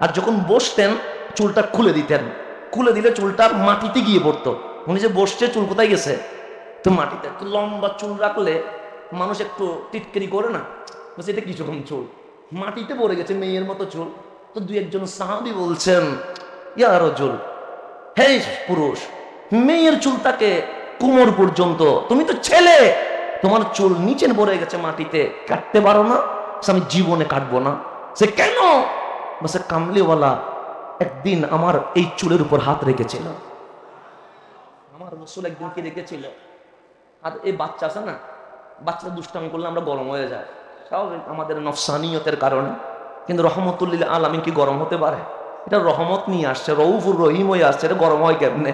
আর যখন বসতেন চুলটা খুলে দিতেন, খুলে দিলে চুলটা মাটিতে গিয়ে পড়তো। উনি যে বসছে চুল কোথায় গেছে? তো মাটিতে। তো লম্বা চুল রাখলে মানুষ একটু টিটকারি করে না, বলছে এটা কিছুক্ষণ চুল মাটিতে পড়ে গেছে, মেয়ের মতো চুল। তো দুই একজন সাহাবী বলছেন, ইয়া রাজুল, হে পুরুষ, মেয়ের চুলটাকে কোমর পর্যন্ত, তুমি তো ছেলে, তোমার চুল নিচে পড়ে গেছে মাটিতে, কাটতে পারো না? আমি জীবনে কাটবো না। সে কেন? বলছে কামলিওয়ালা একদিন আমার এই চুলের উপর হাত রেখেছিল। আমার রাসূল একদিন কি রেখেছিল? আর এই বাচ্চা আছে না, বাচ্চা দুষ্টামি করলে আমরা গরম হয়ে যায়, স্বাভাবিক, আমাদের নফসানিয়তের কারণে। কিন্তু রহমতুল্লিল আলামিন কি গরম হতে পারে? এটা রহমত নিয়ে আসছে, রউফুর রহিম হয়ে আসছে, এটা গরম হয় কেমনে?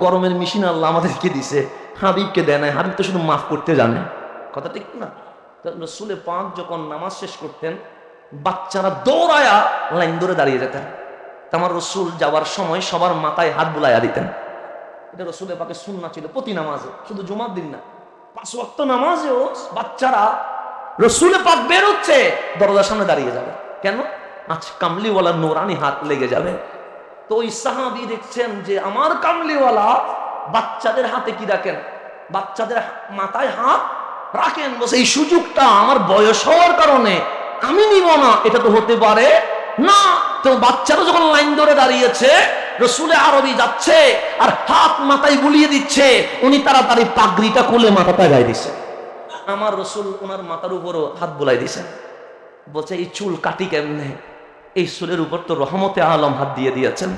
গরমের মেশিন আল্লাহ আমাদেরকে দিছে, হাবিবকে দেয় না। হাবিব তো শুধু মাফ করতে জানে, কথা ঠিক না? রাসূল পাক যখন নামাজ শেষ করতেন, বাচ্চারা দৌড়ায়া লাইন ধরে দাঁড়িয়ে যেতেন। আমার রাসূল যাওয়ার সময় সবার মাথায় হাত বুলাইয়া দিতেন। এটা রাসূলের পাকের সুন্নাহ ছিল প্রতি নামাজে, শুধু জুমার দিন না, 5 ওয়াক্ত নামাজেও বাচ্চারা রাসূলের পাক বের হচ্ছে দরজার সামনে দাঁড়িয়ে যাবে। কেন? আজ কামলিওয়ালা নূরানি হাত লেগে যাবে। তো ওই সাহাবী দেখছেন যে আমার কামলিওয়ালা বাচ্চাদের হাতে কি রাখেন, বাচ্চাদের মাথায় হাত রাখেন। বসে এই সুযোগটা আমার বয়স হওয়ার কারণে আমি নিব না, এটা তো হতে পারে না। তো বাচ্চারা যখন লাইন ধরে দাঁড়িয়েছে, রসুলে আরবি যাচ্ছে আর হাত মাথায় বুলিয়ে দিচ্ছে, উনি তাড়াতাড়ি পাগড়িটা খুলে মাথাটা গায়ে দিচ্ছে। আমার রসুল ওনার মাথার উপরও হাত বুলাই দিছেন, বলছে এই চুল কাটি কেমনে? এই চুলের উপর তো রহমতে আলম হাত দিয়ে দিয়েছেন।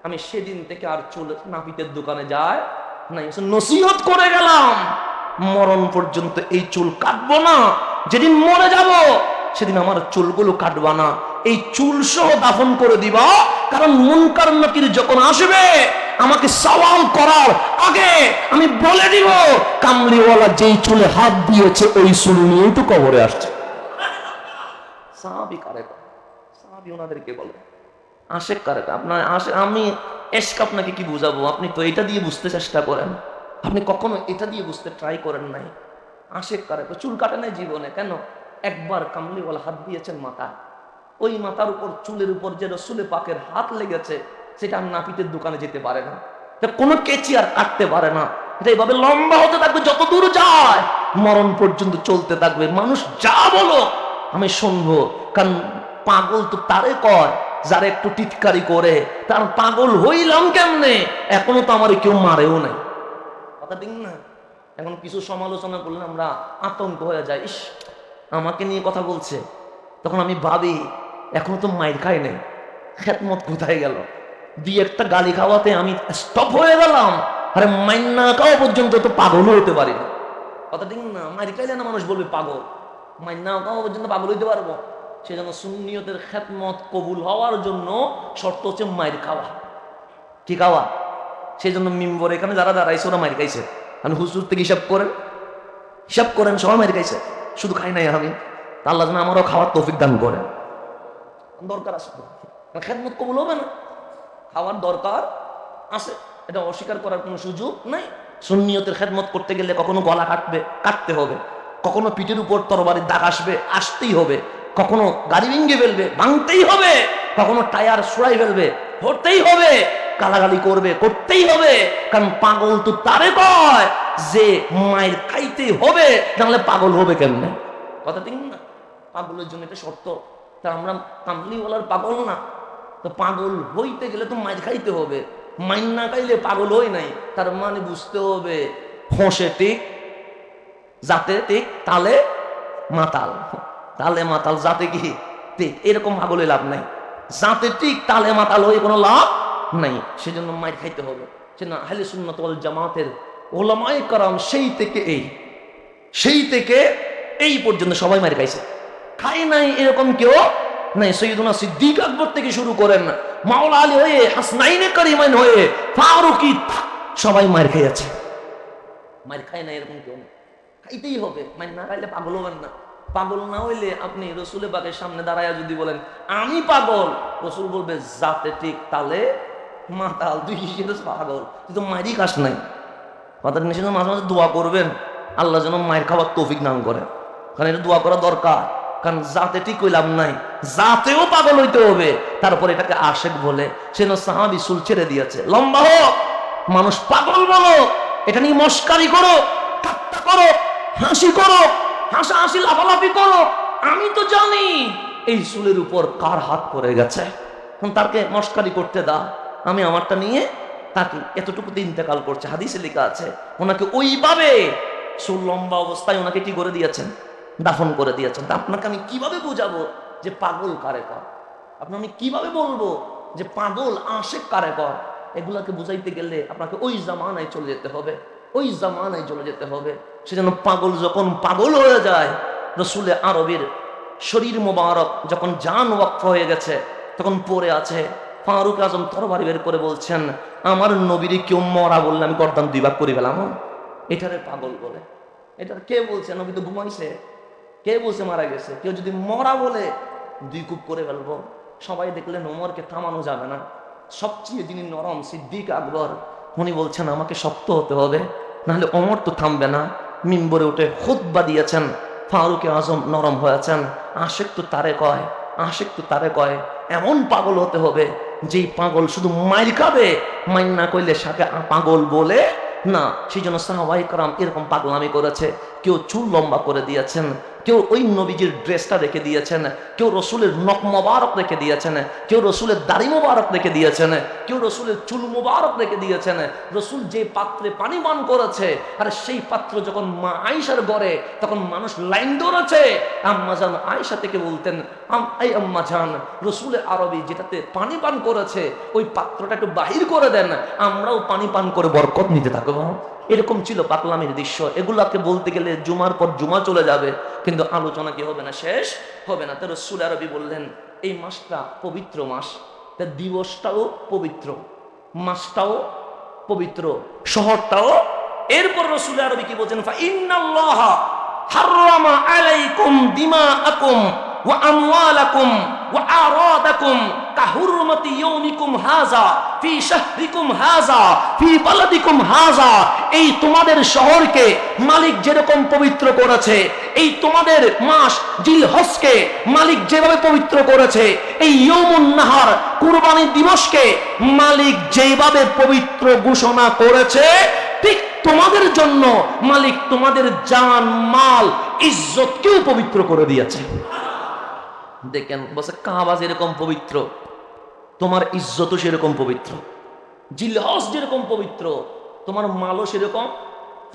আমি সেদিন থেকে আর চুল নাপিতের দোকানে যায় নাই, নসিহত করে গেলাম মরণ পর্যন্ত এই চুল কাটবো না। যেদিন মরে যাব সেদিন আমার চুলগুলো কাটবা না, এই চুল সহ দাফন করে দিবা। কারণ মুনকার নাকির যখন আসবে আমাকে সওয়াল করার আগে আমি বলে দিব কামলিওয়ালা যেই চুলে হাত দিয়েছে ওই চুল নিয়েই তো কবরে আসছে। সাহাবী কারে, সাহাবী ওনাদেরকে বলে আশেক কারে। আপনার আমি এশক আপনাকে কি বুঝাবো? আপনি তো এটা দিয়ে বুঝতে চেষ্টা করেন, আপনি কখনো এটা দিয়ে বুঝতে ট্রাই করেন নাই। আশেক কারে, চুল কাটে নাই জীবনে, কেন? একবার কামলিওয়ালা হাত দিয়েছেন মাথা, ওই মাথার উপর চুলের উপর যে রসুলে পাকের হাত লেগেছে সেটা আর নাপিতের দোকানে যেতে পারে না, কোনো কেচি আর কাটতে পারে না। এটা এইভাবে লম্বা হতে থাকবে, যত দূর যায় মরণ পর্যন্ত চলতে থাকবে। মানুষ যা বলো আমি শুনবো, কারণ পাগল তো তারে কয় যারা একটু টিটকারি করে। তার পাগল হইলাম কেমনে? এখনো তো আমার কেউ মারেও নাই, কথা ঠিক না? এখন কিছু সমালোচনা করলে আমরা আতঙ্ক হয়ে যায়, ইস আমাকে নিয়ে কথা বলছে। তখন আমি ভাবি এখনো তো মাইর খাই নাই, খেদমত কোথায় গেল? দুই একটা গালি খাওয়াতে আমি স্টপ হয়ে গেলাম। আরে মাইর না খাওয়া পর্যন্ত তো পাগলও হতে পারি না, কথা ঠিক না? মাইর খাইলে না মানুষ বলবে পাগল, মাইর না খাওয়া পর্যন্ত পাগল হইতে পারবো। সেজন্য সুন্নিয়তের খেদমত কবুল হওয়ার জন্য শর্ত হচ্ছে মাইর খাওয়া। কি খাওয়া? সেই জন্য মিম্বর এখানে যারা দাঁড়াইছে ওরা মাইর খাইছে। আমি হুজুর থেকে হিসাব করেন, হিসাব করেন, সবাই মাইর খাইছে, শুধু খাই নাই আমি। আল্লাহ যেন আমারও খাওয়ার তৌফিক দান করেন। দরকার আছে, খেদমত কবুল হবে না, খাওয়ার দরকার আছে, এটা অস্বীকার করার কোনো সুযোগ নাই। সুন্নিয়তের খেদমত করতে গেলে কখনো গলা কাটতে হবে, কখনো পিঠের উপর তরবারির দাগ আসবে, আসতেই হবে, কখনো গাড়ি ভেঙে ফেলবে, ভাঙতেই হবে, কখনো টায়ার ছুড়াই ফেলবে, ধরতেই হবে, গালাগালি করবে, করতেই হবে। কারণ পাগল তো তারে কয় যে মায়ের খাইতেই হবে, তাহলে পাগল হবে কেমনে? কথা ঠিক না? পাগলের জন্য এটা শর্ত। তা আমরা কামলিওয়ালার পাগল না, তো পাগল হইতে গেলে তো মায়ের খাইতে হবে। মাইন না খাইলে পাগল হই নাই, তার মানে বুঝতে হবে হোঁসে ঠিক, যাতে ঠিক, তালে মাতাল, তালে মাতাল যাতে কি ঠিক, এরকম পাগলে লাভ নাই। যাতে ঠিক তালে মাতাল হয়ে কোনো লাভ নাই, সেজন্য মায়ের খাইতে হবে। সেজন্য আহলে সুন্নাত ওয়াল জামাতের ওলামায়ে কেরাম সেই থেকে এই পর্যন্ত সবাই মায়ের খাইছে, খাই নাই এরকম কেউ নাই। সৈয়দুনা সিদ্দিক আকবর থেকে শুরু করেন, মাওলা আলী হয়ে, হাসনাইনে কারিমাইন হয়ে, ফারুকি, সবাই মায়ের খাইয়াছে। মায়ের খায় না এরকম কেউ নেই, খাইতেই হবে। মায়ের না খাইলে পাগল হবেন না। পাগল না হইলে আপনি রসুলের বাগের সামনে দাঁড়াইয়া যদি বলেন আমি পাগল, রসুল বলবে যাতে ঠিক তালে মাতাল, তুই পাগল, তুই তো মায়েরই খাস নাই। কথা নিষেধ, মাঝে মাঝে দোয়া করবেন আল্লাহ যেন মায়ের খাবার তৌফিক দান করে, কারণ এটা দোয়া করা দরকার। কারণ যাতে ঠিক হইলাম নাই, যাতেও পাগল হইতে হবে, তারপর এটাকে আশেক বলে। সেজন্য সাহাবী চুল ছেড়ে দিয়েছে, লম্বা হোক মানুষ পাগল বলো, এটা নিয়ে মস্কারি করো, ঠাট্টা করো, হাসি করো, হাসাহাসি লাফালাফি করো, আমি তো জানি এই চুলের উপর কার হাত পড়ে গেছে, তাকে মস্কারি করতে দাও, আমি আমারটা নিয়ে তাকে এতটুকুতে ইন্তেকাল করছে। হাদিসে লেখা আছে ওনাকে ওইভাবে চুল লম্বা অবস্থায় ওনাকে কি করে দিয়েছেন, দাফন করে দিয়েছেন। তা আপনাকে আমি কিভাবে বোঝাবো যে পাগল কারে কর, আপনার আমি কিভাবে বলবো যে পাগল আশেক কারে কর? এগুলাকে বুঝাইতে গেলে আপনাকে ওই জামানায় চলে যেতে হবে, ওই জামানায় চলে যেতে হবে। সেজন্য পাগল যখন পাগল হয়ে যায়, রসুলে আরবের শরীর মোবারক যখন জান ওয়াকফ হয়ে গেছে, তখন পড়ে আছে, ফারুক আজম তরবারি বের করে বলছেন, আমার নবীরে কেউ মরা বললে আমি গর্দান 2 ভাগ করে ফেলাম। এটারে পাগল বলে। এটা কে বলছে? নবী তো ঘুমাইছে। কে বলছে মারা গেছে? কেউ যদি মরা বলে 2 কূপ করে ফেলবো। সবাই দেখলেন ওমরকে থামানো যাবে না, সবচেয়ে যিনি নরম সিদ্দিক আকবর, উনি বলছেন আমাকে শক্ত হতে হবে, নাহলে ওমর তো থামবে না। মিম্বরে উঠে খুতবা দিয়েছেন। ফারুক আজম নরম হয়েছেন। আশেক তো তারে কয়, আশেক তো তারে কয় এমন পাগল হতে হবে যেই পাগল শুধু মাইর খাবে, মাইর না কইলে সাথে পাগল বলে না। সেই জন্য সাহাবায়ে কেরাম এরকম পাগলামি করেছে। কেউ চুল লম্বা করে দিয়েছেন, কেউ ওই নবীজির ড্রেসটা রেখে দিয়েছেন, কেউ রসুলের নখ মোবারক রেখে দিয়েছেন, কেউ রসুলের দাড়ি মোবারক রেখে দিয়েছেন, কেউ রসুলের চুল মোবারক রেখে দিয়েছেন। রসুল যে পাত্রে পানি পান করেছে, আর সেই পাত্র যখন মা আয়েশার ঘরে, তখন মানুষ লাইন ধরেছে। আম্মা জান আয়েশা থেকে বলতেন, এই আম্মা জান, রসুল আরবি যেটাতে পানি পান করেছে ওই পাত্রটা একটু বাহির করে দেন, আমরাও পানি পান করে বরকত নিতে থাকবো। এরকম ছিল পাগলামির দৃশ্য। এগুলাকে বলতে গেলে জুমার পর জুমা চলে যাবে, কিন্তু আলোচনা কি হবে না, শেষ হবে না। তো রসুল আরবি বললেন এই মাসটা পবিত্র মাস, তার দিবসটাও পবিত্র, মাসটাও পবিত্র, শহরটাও। এরপর রসুল আরবি কি বলছেন, ফাইন্নাল্লাহা হাররামা আলাইকুম দিমাআকুম ওয়া আমওয়ালাকুম ওয়া আরাদাকুম কাহুরমাতি ইয়াউমিকুম হাযা ফি শাহরিকুম হাযা ফি বালাদিকুম হাযা। এই তোমাদের শহরকে মালিক যেরকম পবিত্র করেছে, এই তোমাদের মাস জিলহজকে মালিক যেভাবে পবিত্র করেছে, এই ইয়াউমুন নাহার কুরবানি দিবসকে মালিক যেভাবে পবিত্র ঘোষণা করেছে, ঠিক তোমাদের জন্য মালিক তোমাদের জান মাল ইজ্জতকেও পবিত্র করে দিয়েছে। দেখেন বসে কাবা যেরকম পবিত্র, তোমার ইজ্জতও সেরকম পবিত্র। জিলহজ যেরকম পবিত্র, তোমার মালও সেরকম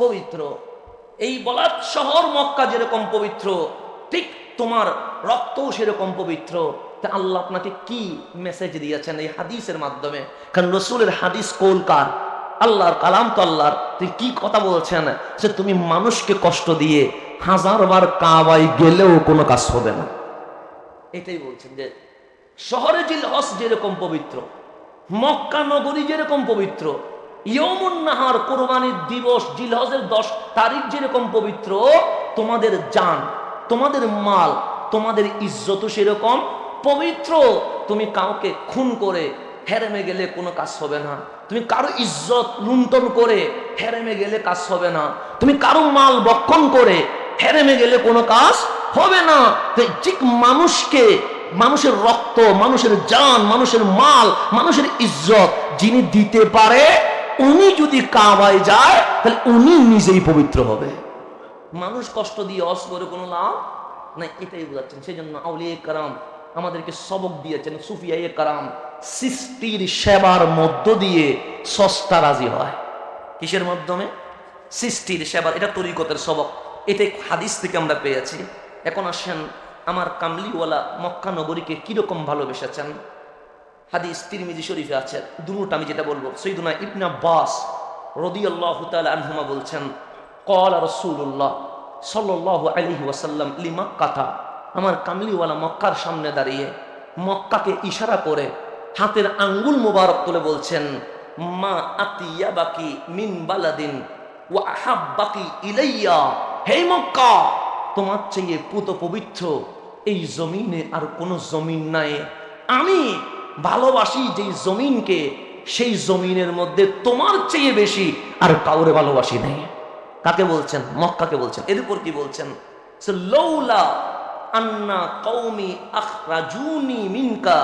পবিত্র। এই বলার শহর মক্কা যেরকম পবিত্র, ঠিক তোমার রক্তও সেরকম পবিত্র। তা আল্লাহ আপনাকে কি মেসেজ দিয়েছেন এই হাদিসের মাধ্যমে? কারণ রসুলের হাদিস কৌলকার, আল্লাহর কালাম তো আল্লাহর। তুই কি কথা বলছেন যে তুমি মানুষকে কষ্ট দিয়ে 1000 বার কাবায় গেলেও কোনো কাজ হবে না। এটাই বলছেন যে শহরে জিলহজ যেরকম পবিত্র, মক্কা নগরী যেরকম পবিত্র, ইয়াউমুন নাহার কুরবানির দিবস জিলহজের 10 তারিখ যেরকম পবিত্র, তোমাদের জান, তোমাদের মাল, তোমাদের ইজ্জতও সেরকম পবিত্র। তুমি কাউকে খুন করে হেরেমে গেলে কোনো কাজ হবে না। তুমি কারো ইজ্জত লুণ্ঠন করে হেরেমে গেলে কাজ হবে না। তুমি কারো মাল বক্ষণ করে হেরেমে গেলে কোনো কাজ হবে না। ঠিক মানুষকে, মানুষের রক্ত, মানুষের জান, মানুষের মাল, মানুষের ইজ্জত যিনি দিতে পারে, উনি যদি কাবায় যায় তাহলে উনি নিজেই পবিত্র হবে। মানুষ কষ্ট দিয়ে হজ করে কোনো লাভ নাই, এটাই বোঝাচ্ছেন। সেই জন্য আউলিয়া কারাম আমাদেরকে সবক দিয়েছেন। সুফিয়ায়ে কারাম সৃষ্টির সেবার মধ্য দিয়ে সস্তা রাজি হয়। কিসের মাধ্যমে? সৃষ্টির সেবার। এটা তরিকতের সবক, এটাই হাদিস থেকে আমরা পেয়েছি। এখন আসেন আমার কামলিওয়ালা মক্কা নগরীকে কিরকম ভালোবেসেছেন। হাদিস তিরমিজি শরীফে আছে, দুটো আমি যেটা বলবো, সাইয়্যিদুনা ইবনে আব্বাস রাদিয়াল্লাহু তাআলা আনহুমা বলছেন, ক্বালা রাসূলুল্লাহ সাল্লাল্লাহু আলাইহি ওয়াসাল্লাম লিমাক্কাতা, আমার কামলিওয়ালা মক্কার সামনে দাঁড়িয়ে মক্কাকে ইশারা করে হাতের আঙ্গুল মোবারক তুলে বলছেন, মা আতিয়াবাকি মিন বালাদিন ওয়া আহাব্বাকি ইলাইয়া, হে মক্কা, তোমার চেয়ে পুত পবিত্র এই জমিনে আর কোনো জমিন নাই। আমি ভালোবাসি যেই জমিনকে, সেই জমিনের মধ্যে তোমার চেয়ে বেশি আর কাউরে ভালোবাসি নাই। কাকে বলছেন? মক্কাকে বলছেন। এর উপর কি বলছেন? লৌলা আন্না কওমি আখরাজুনি মিনকা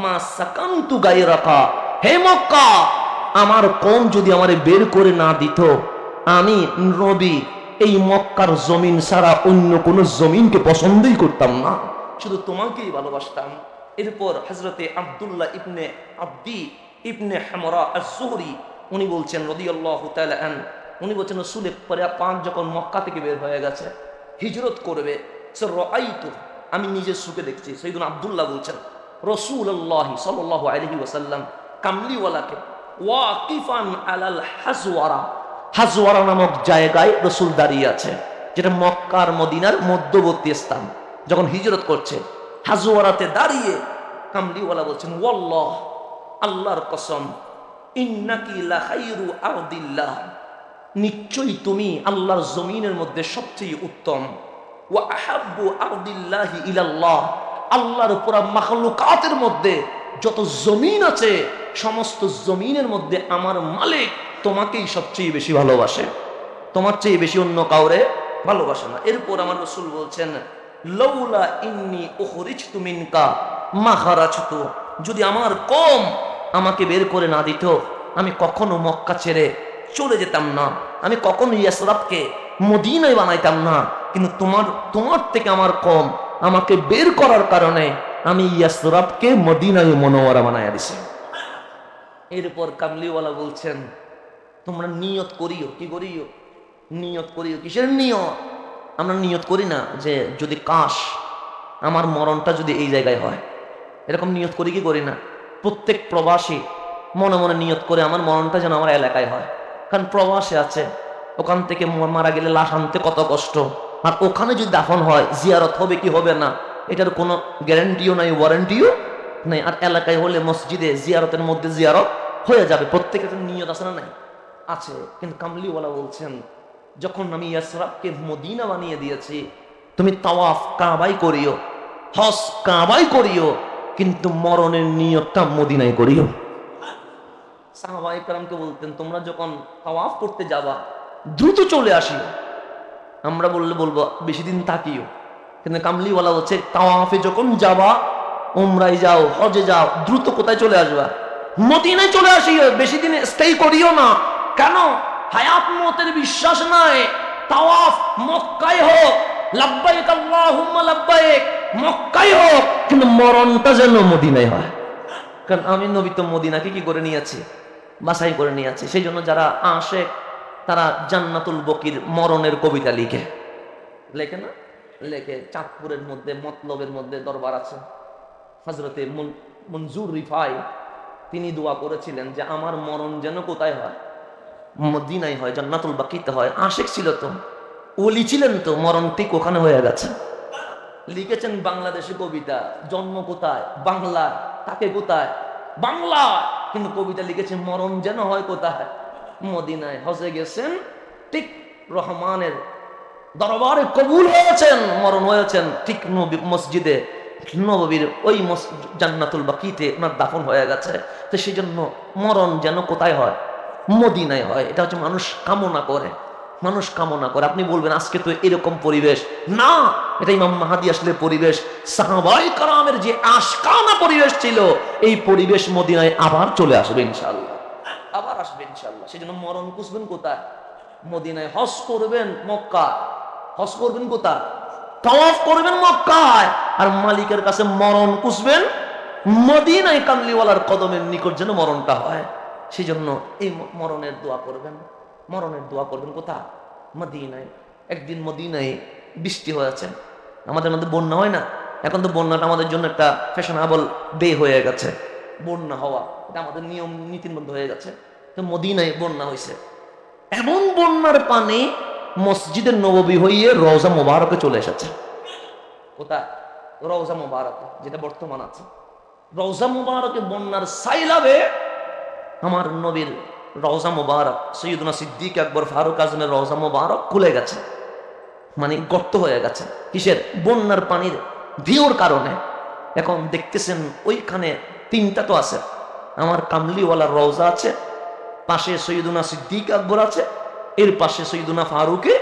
মা সাকানতু গায়রাকা, হে মক্কা, আমার কওম যদি আমারে বের করে না দিত, আমি নবী এই মক্কার জমিন ছাড়া অন্য কোনো জমিনকে পছন্দই করতাম না, শুধু তোমাকেই ভালোবাসতাম। এরপর হযরতে আব্দুল্লাহ ইবনে আব্দি ইবনে হামরা আজ-জুহরি উনি বলছেন রাদিয়াল্লাহু তাআলা আন, উনি বলছেন রাসূলের পরে পাঁচ যখন মক্কা থেকে বের হয়ে গেছে, হিজরত করবে, রাআইতু, আমি নিজের চোখে দেখছি। সাইয়্যিদুনা আব্দুল্লাহ বলছেন রাসূলুল্লাহ সাল্লাল্লাহু আলাইহি ওয়াসাল্লাম কামলিওয়ালাকে ওয়াকিফান আলাল হাজওয়ারা, হাজওয়ারা নামক জায়গায় রাসূল দাঁড়িয়ে আছে, যেটা মক্কা আর মদিনার মধ্যবর্তী স্থান। যখন হিজরত করছে হাজওয়ারাতে দাঁড়িয়ে কামলিওয়ালা বলছেন ওয়াল্লাহ, আল্লাহর কসম, ইন্নাকি লাখাইরু আরদিল্লাহ, নিশ্চয়ই তুমি আল্লাহর জমিনের মধ্যে সবচেয়ে উত্তম। ওয়া আহাব্বু আরদিল্লাহি ইলাল্লাহ, আল্লাহর পুরা মাখলুকাতের মধ্যে যত জমিন আছে সমস্ত জমিনের মধ্যে আমার মালিক তোমাকেই সবচেয়ে বেশি ভালোবাসে, তোমার চেয়ে বেশি অন্য কাউরে ভালোবাসে না। এরপর আমার রাসূল বলছেন লাউলা ইন্নী উখরিজতু মিনকা মা খারাজতু, যদি আমার কওম আমাকে বের করে না দিত, আমি কখনো মক্কা ছেড়ে চলে যেতাম না, আমি কখনো ইয়াসরাবকে মদিনায় বানাইতাম না। কিন্তু তোমার থেকে আমার কওম আমাকে বের করার কারণে আমি ইয়াসরাবকে মদিনায় মুনাওয়ারা বানায়া দিছি। এরপর কামলিওয়ালা বলছেন তোমরা নিয়ত করিও, কি করিও? নিয়ত করিও। কিসের নিয়ত? আমরা নিয়ত করি না যে যদি কাশ আমার মরণটা যদি এই জায়গায় হয়, এরকম নিয়ত করি কি করি না? প্রত্যেক প্রবাসী মনে মনে নিয়ত করে আমার মরণটা যেন আমার এলাকায় হয়। কারণ প্রবাসে আছে, ওখান থেকে মারা গেলে লাশ আনতে কত কষ্ট, আর ওখানে যদি দাফন হয় জিয়ারত হবে কি হবে না এটার কোনো গ্যারান্টিও নাই, ওয়ারেন্টিও নেই। আর এলাকায় হলে মসজিদে জিয়ারতের মধ্যে জিয়ারত হয়ে যাবে, প্রত্যেকের নিয়ত আছে না? নাই, আছে। কিন্তু কামলিওয়ালা বলছেন যখন আমি ইয়াসরাবকে মদিনা বানিয়ে দিয়েছি, তুমি তাওয়াফ কাবাই করিও, হজ কাবাই করিও, কিন্তু মরণের নিয়তটা মদিনায় করিও। সাহাবায়ে কেরামকে বলতেন তোমরা যখন তাওয়াফ করতে যাবা দ্রুত চলে আসিও, আমরা বলবো বেশি দিন থাকিও। কিন্তু কামলিওয়ালা বলছে তাওয়াফে যখন যাবা, উমরায় যাও, হজে যাও, দ্রুত কোথায় চলে আসবা? মদিনায় চলে আসিও, বেশি দিন স্টে করিও না। কেন? হায়াত মতের বিশ্বাস নাই। তাওয়াফ মক্কায় হোক, লাব্বাইক আল্লাহুম্মা লাব্বাইক, মক্কায় হোক, কিন্তু মরণটা যেন মদিনায় হয়। কারণ আমি নবী তো মদিনাকে কি করে নিয়েছি? বাছাই করে নিয়েছি। সেই জন্য যারা আসে তারা জান্নাতুল বকির মরণের কবিতা লিখে, লেখে না? লেখে। চাঁদপুরের মধ্যে মতলবের মধ্যে দরবার আছে, হযরতে মনজুর রিফাই তিনি দোয়া করেছিলেন যে আমার মরণ যেন কোথায় হয়? মদিনায় হয়, জান্নাতুল বাকিতে হয়। আশিক ছিল তো, ওলি ছিলেন তো, মরণ ঠিক ওখানে হয়ে গেছে। লিখেছেন বাংলাদেশে কবিতা, জন্ম কোথায়? বাংলা, তাকে কোথায়? বাংলা, কিন্তু কবিতা লিখেছেন মরণ যেন হয় কোথায়? মদিনায়। হজে গেছেন, ঠিক রহমানের দরবারে কবুল হয়েছেন, মরণ হয়েছেন ঠিক মসজিদে নববীর ওই জান্নাতুল বাকিতে ওনার দাফন হয়ে গেছে। তো সেই জন্য মরণ যেন কোথায় হয়? মদিনায় হয়। এটা হচ্ছে মানুষ কামনা করে, মানুষ কামনা করে। আপনি বলবেন আজকে তো এরকম পরিবেশ না, এটা ইমাম মাহাদি আসলে পরিবেশ, সাহাবায়ে কেরামের যে আশকানা পরিবেশ ছিল, এই পরিবেশ মদিনায় আবার চলে আসবে ইনশাআল্লাহ, আবার আসবে ইনশাআল্লাহ। সেই জন্য মরণ খুঁজবেন কোথায়? মদিনায়। হজ করবেন মক্কা, হজ করবেন কোথায়? তাওয়াফ করবেন মক্কায়। আর মালিকের কাছে মরণ খুঁজবেন মদিনায়, কামলিওয়ালার কদমের নিকট যেন মরণটা হয়। সেই জন্য এই মরণের দোয়া করবেন, মরণের দোয়া করবেন কোথায়? মদিনায়। একদিন মদিনায় বৃষ্টি হয়েছে, আমাদের মধ্যে বন্যা হয় না? এখন তো বন্যাটা আমাদের জন্য একটা ফ্যাশনেবল ডে হয়ে গেছে, বন্যা হওয়া এটা আমাদের নিয়ম নীতির মধ্যে হয়ে গেছে। তো মদিনায় বন্যা হয়েছে, এমন বন্যার পানি মসজিদের নববী হইয়ে রওজা মোবারকে চলে এসেছে। কোথায়? রওজা মোবারকে, যেটা বর্তমান আছে। রওজা মোবারকে বন্যার সাইলাবে আমার নবীর রওজা মোবারক, সৈয়দনা সিদ্দিক আকবর ফারুক আজমের রওজা মোবারক খুলে গেছে, মানে গর্ত হয়ে গেছে। কিসের? বন্যার পানির ঢেউর কারণে। এখন দেখতেছেন ওইখানে তিনটা তো আছে, আমার কামলিওয়ালার রওজা আছে, পাশে সৈয়দনা সিদ্দিক আকবর আছে, এর পাশে সৈয়দনা ফারুকে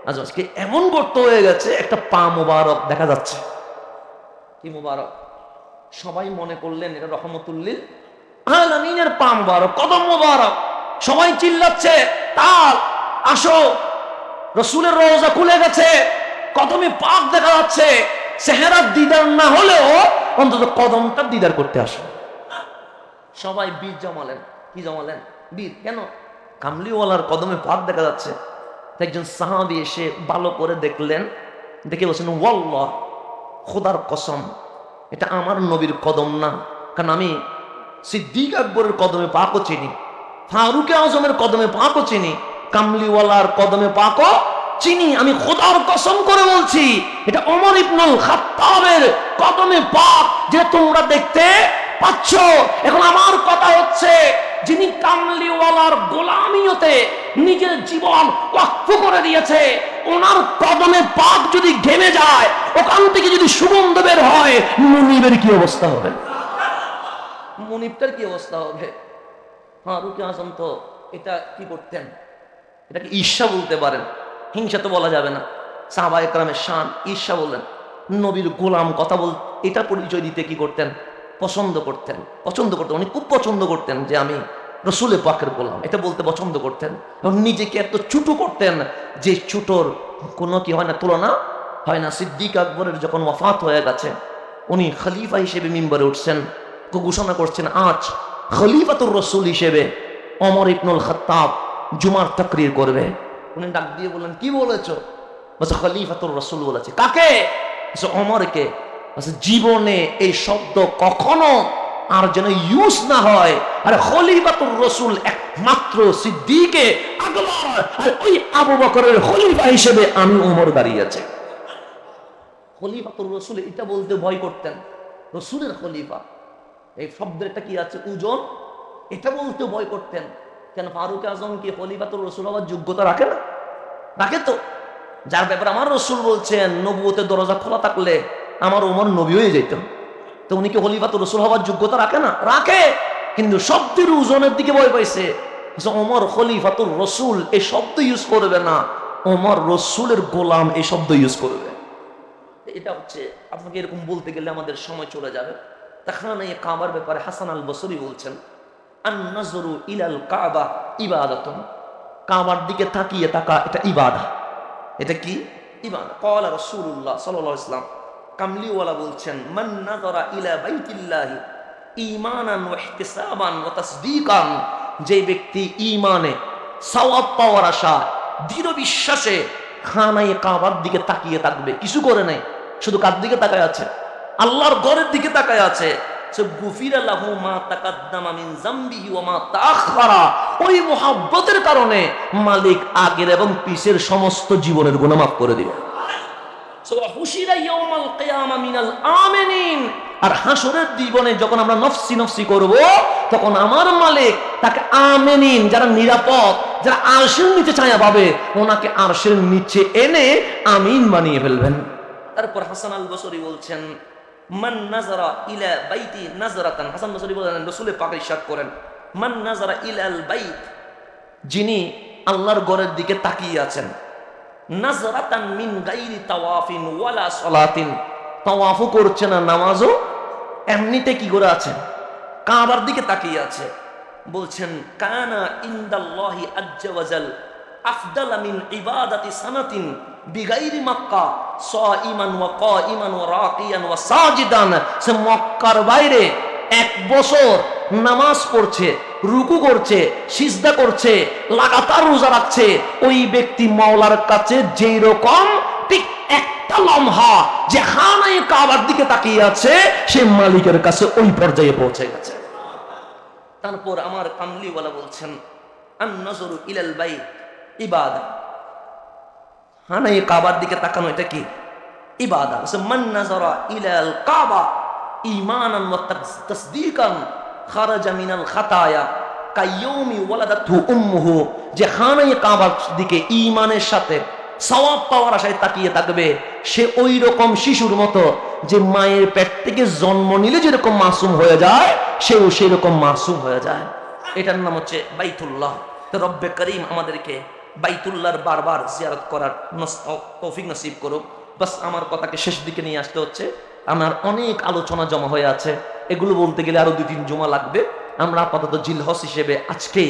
আজকে এমন গর্ত হয়ে গেছে একটা পা মোবারক দেখা যাচ্ছে। কি মোবারক? সবাই মনে করলেন এটা রহমতুল্লিল আলামিনের পা মুবারক, কদম মুবারক। সবাই চিল্লাচ্ছে, তাল আসো। রসুলের রওজা খুলে গেছে, কদমে পাক দেখা যাচ্ছে। চেহারার দিদার না হলেও অন্তত কদমটা দিদার করতে আসো। সবাই বীর জমালেন। কি জমালেন? বীর। কেন? কামলিওয়ালার কদমে পাক দেখা যাচ্ছে। একজন সাহাবী এসে ভালো করে দেখলেন, দেখে বলছেন, ওয়াল্লাহ, খোদার কসম, এটা আমার নবীর কদম না। কারণ আমি সিদ্দিক আকবরের কদমে পাকও চিনি, ফারুক আজমের কদমে পাকও চিনি, কামলিওয়ালার কদমে পাকও চিনি। আমি খোদার কসম করে বলছি, এটা ওমর ইবনুল খাত্তাবের কদমে পাক যে তোমরা দেখতে পাচ্ছ। এখন আমার কথা হচ্ছে, যিনি কামলিওয়ালার গোলামিয়তে নিজের জীবন ওয়াকফ করে দিয়েছে, ওনার কদমে পাক যদি ঘেমে যায়, ওখান থেকে যদি সুগন্ধ বের হয়, মুনিবের কি অবস্থা হবে? মুনিবটার কি অবস্থা হবে? ফারুক আজম তো এটা কি করতেন? এটাকে ঈর্ষা বলতে পারেন, হিংসা তো বলা যাবে না। সাহাবা একরামের শান, ঈর্ষা বললেন। নবীর গোলাম কথা বল, এটা পরিচয় দিতে কি করতেন? পছন্দ করতেন। উনি খুব পছন্দ করতেন যে আমি রসুলের পাকের গোলাম, এটা বলতে পছন্দ করতেন। এবং নিজেকে এত ছোটো করতেন যে ছোটোর কোনো কি হয় না, তুলনা হয় না। সিদ্দিক আকবরের যখন ওয়াফাত হয়ে গেছে, উনি খলিফা হিসেবে মিম্বরে উঠছেন, ঘোষণা করছেন আজ খলিফাতুর রসুল হিসেবে ওমর ইবনুল খাত্তাব জুমার তাকরির করবে। উনি ডাক দিয়ে বললেন, কি বলেছো? বলছে খলিফাতুর রসুল বলেছে। কাকে? বলছে ওমরকে। বলছে জীবনে এই শব্দ কখনো আর যেন ইউজ না হয়। আরে খলিফাতুর রসুল একমাত্র সিদ্দিকে আকবর, আর ওই আবু বকরের খলিফা হিসেবে আমি ওমর দাঁড়িয়ে আছে। খলিফাতুর রসুল এটা বলতে ভয় করতেন, রসুলের খলিফা, এই শব্দের একটা কি আছে, ওজন, এটা বলতে ভয় করতেন। কেন? ফারুক আজম কি খলিফাতুর রসুল হওয়ার যোগ্যতা রাখে না? রাখে তো। যার ব্যাপারে আমার রসুল বলছেন, নবুয়তের দরজা খোলা থাকলে আমার ওমর নবী হয়ে যেত। তো উনি কি খলিফাতুর রসুল হওয়ার যোগ্যতা রাখে না? রাখে, কিন্তু শব্দের ওজনের দিকে ভয় পাইছে। ওমর খলিফাতুর রসুল এই শব্দ ইউজ করবে না, ওমর রসুলের গোলাম এই শব্দ ইউজ করবে। এটা হচ্ছে, আপনাকে এরকম বলতে গেলে আমাদের সময় চলে যাবে। তাখানা এই কাবার ব্যাপারে হাসান আল বসরি বলছেন, আন-নাজরু ইলাল কাবা ইবাদাতুন, কাবার দিকে তাকিয়ে থাকা এটা ইবাদা। এটা কি? ইবাদা। ক্বালা রাসূলুল্লাহ সাল্লাল্লাহু আলাইহি ওয়াসাল্লাম, কামলিওয়ালা বলছেন, মান নাযারা ইলা বাইতিল্লাহি ঈমানান ওয়া ইহতিসাবান ওয়া তাসদীকান, যে ব্যক্তি ঈমানে সওয়াব পাওয়ার আশা, দৃঢ় বিশ্বাসে খানায়ে কাবার দিকে তাকিয়ে থাকবে, কিছু করে নাই, শুধু কার দিকে তাকায় আছে? আল্লাহর ঘরের দিকে তাকায় আছে। ওই মুহাব্বতের কারণে মালিক আগের এবং পিছের সমস্ত জীবনের গুনাহ মাফ করে দিবে। আর হাসরের জীবনে যখন আমরা নফসি নফসি করব, তখন আমার মালিক তাকে আমিনিন, যারা নিরাপদ, যারা আরশের নিচে ছায়া পাবে, ওনাকে আরশের নিচে এনে আমিন বানিয়ে ফেলবেন। তারপর হাসান আল বসরি বলছেন, মান নাজারা ইলা বাইতি নাজরাতান, হাসান বসরি বলেন, রাসূলের পাক ইরশাদ করেন, মান নাজারা ইলাল বাইত, যিনি আল্লাহর ঘরের দিকে তাকিয়ে আছেন, নাজরাতান মিন গায়রি তাওয়াফিন ওয়ালা সালাতিন, তাওয়াফও করছে না, নামাজও এমনিতে কি করে আছেন, কাবার দিকে তাকিয়ে আছে। বলছেন, কানা ইনদাল্লাহি আজ্জা ওয়াজাল আফদালা মিন ইবাদাতি সানাতিন বিগাইরি মক্কা সাইমান ওয়া কাইমান ওয়া রাকিয়ান ওয়া সাজিদান। সে মক্কার বাইরে এক বছর নামাজ পড়ছে, রুকু করছে, সিজদা করছে, লাগাতার রোজা রাখছে, ওই ব্যক্তি মাওলার কাছে যেই রকম ঠিক একটা লম্হা যে খানায়ে কাবার দিকে তাকিয়ে আছে, সে মালিকের কাছে ওই পর্যায়ে পৌঁছে গেছে। তারপর আমার কামলিওয়ালা বলছেন, আন-নাজরু ইলাল বাইত ইবাদা, খানায়ে কাবার দিকে তাকানো এটা কি? ইবাদা। মান নাজারা ইলাল কাবা ঈমানান ওয়া তাসদীকান খারাজা মিনাল খাতায়া কায়াউমি ওয়ালাদাতহু উম্মুহু, যে খানায়ে কাবার দিকে ঈমানের সাথে সওয়াব পাওয়ার আশায় তাকিয়ে থাকবে, সে ওই রকম শিশুর মতো যে মায়ের পেট থেকে জন্ম নিলে যেরকম মাসুম হয়ে যায়, সেও সেই রকম মাসুম হয়ে যায়। এটার নাম হচ্ছে বাইতুল্লাহ। তো রব্বে করিম আমাদেরকে বাইতুল্লাহর বারবার জিয়ারত করার তৌফিক নসিব করুক। বাস আমার কথাকে শেষ দিকে নিয়ে আসতে হচ্ছে। আমার অনেক আলোচনা জমা হয়ে আছে, এগুলো বলতে গেলে আরো 2-3 জুমা লাগবে। আমরা আপাতত জিলহজ হিসেবে আজকে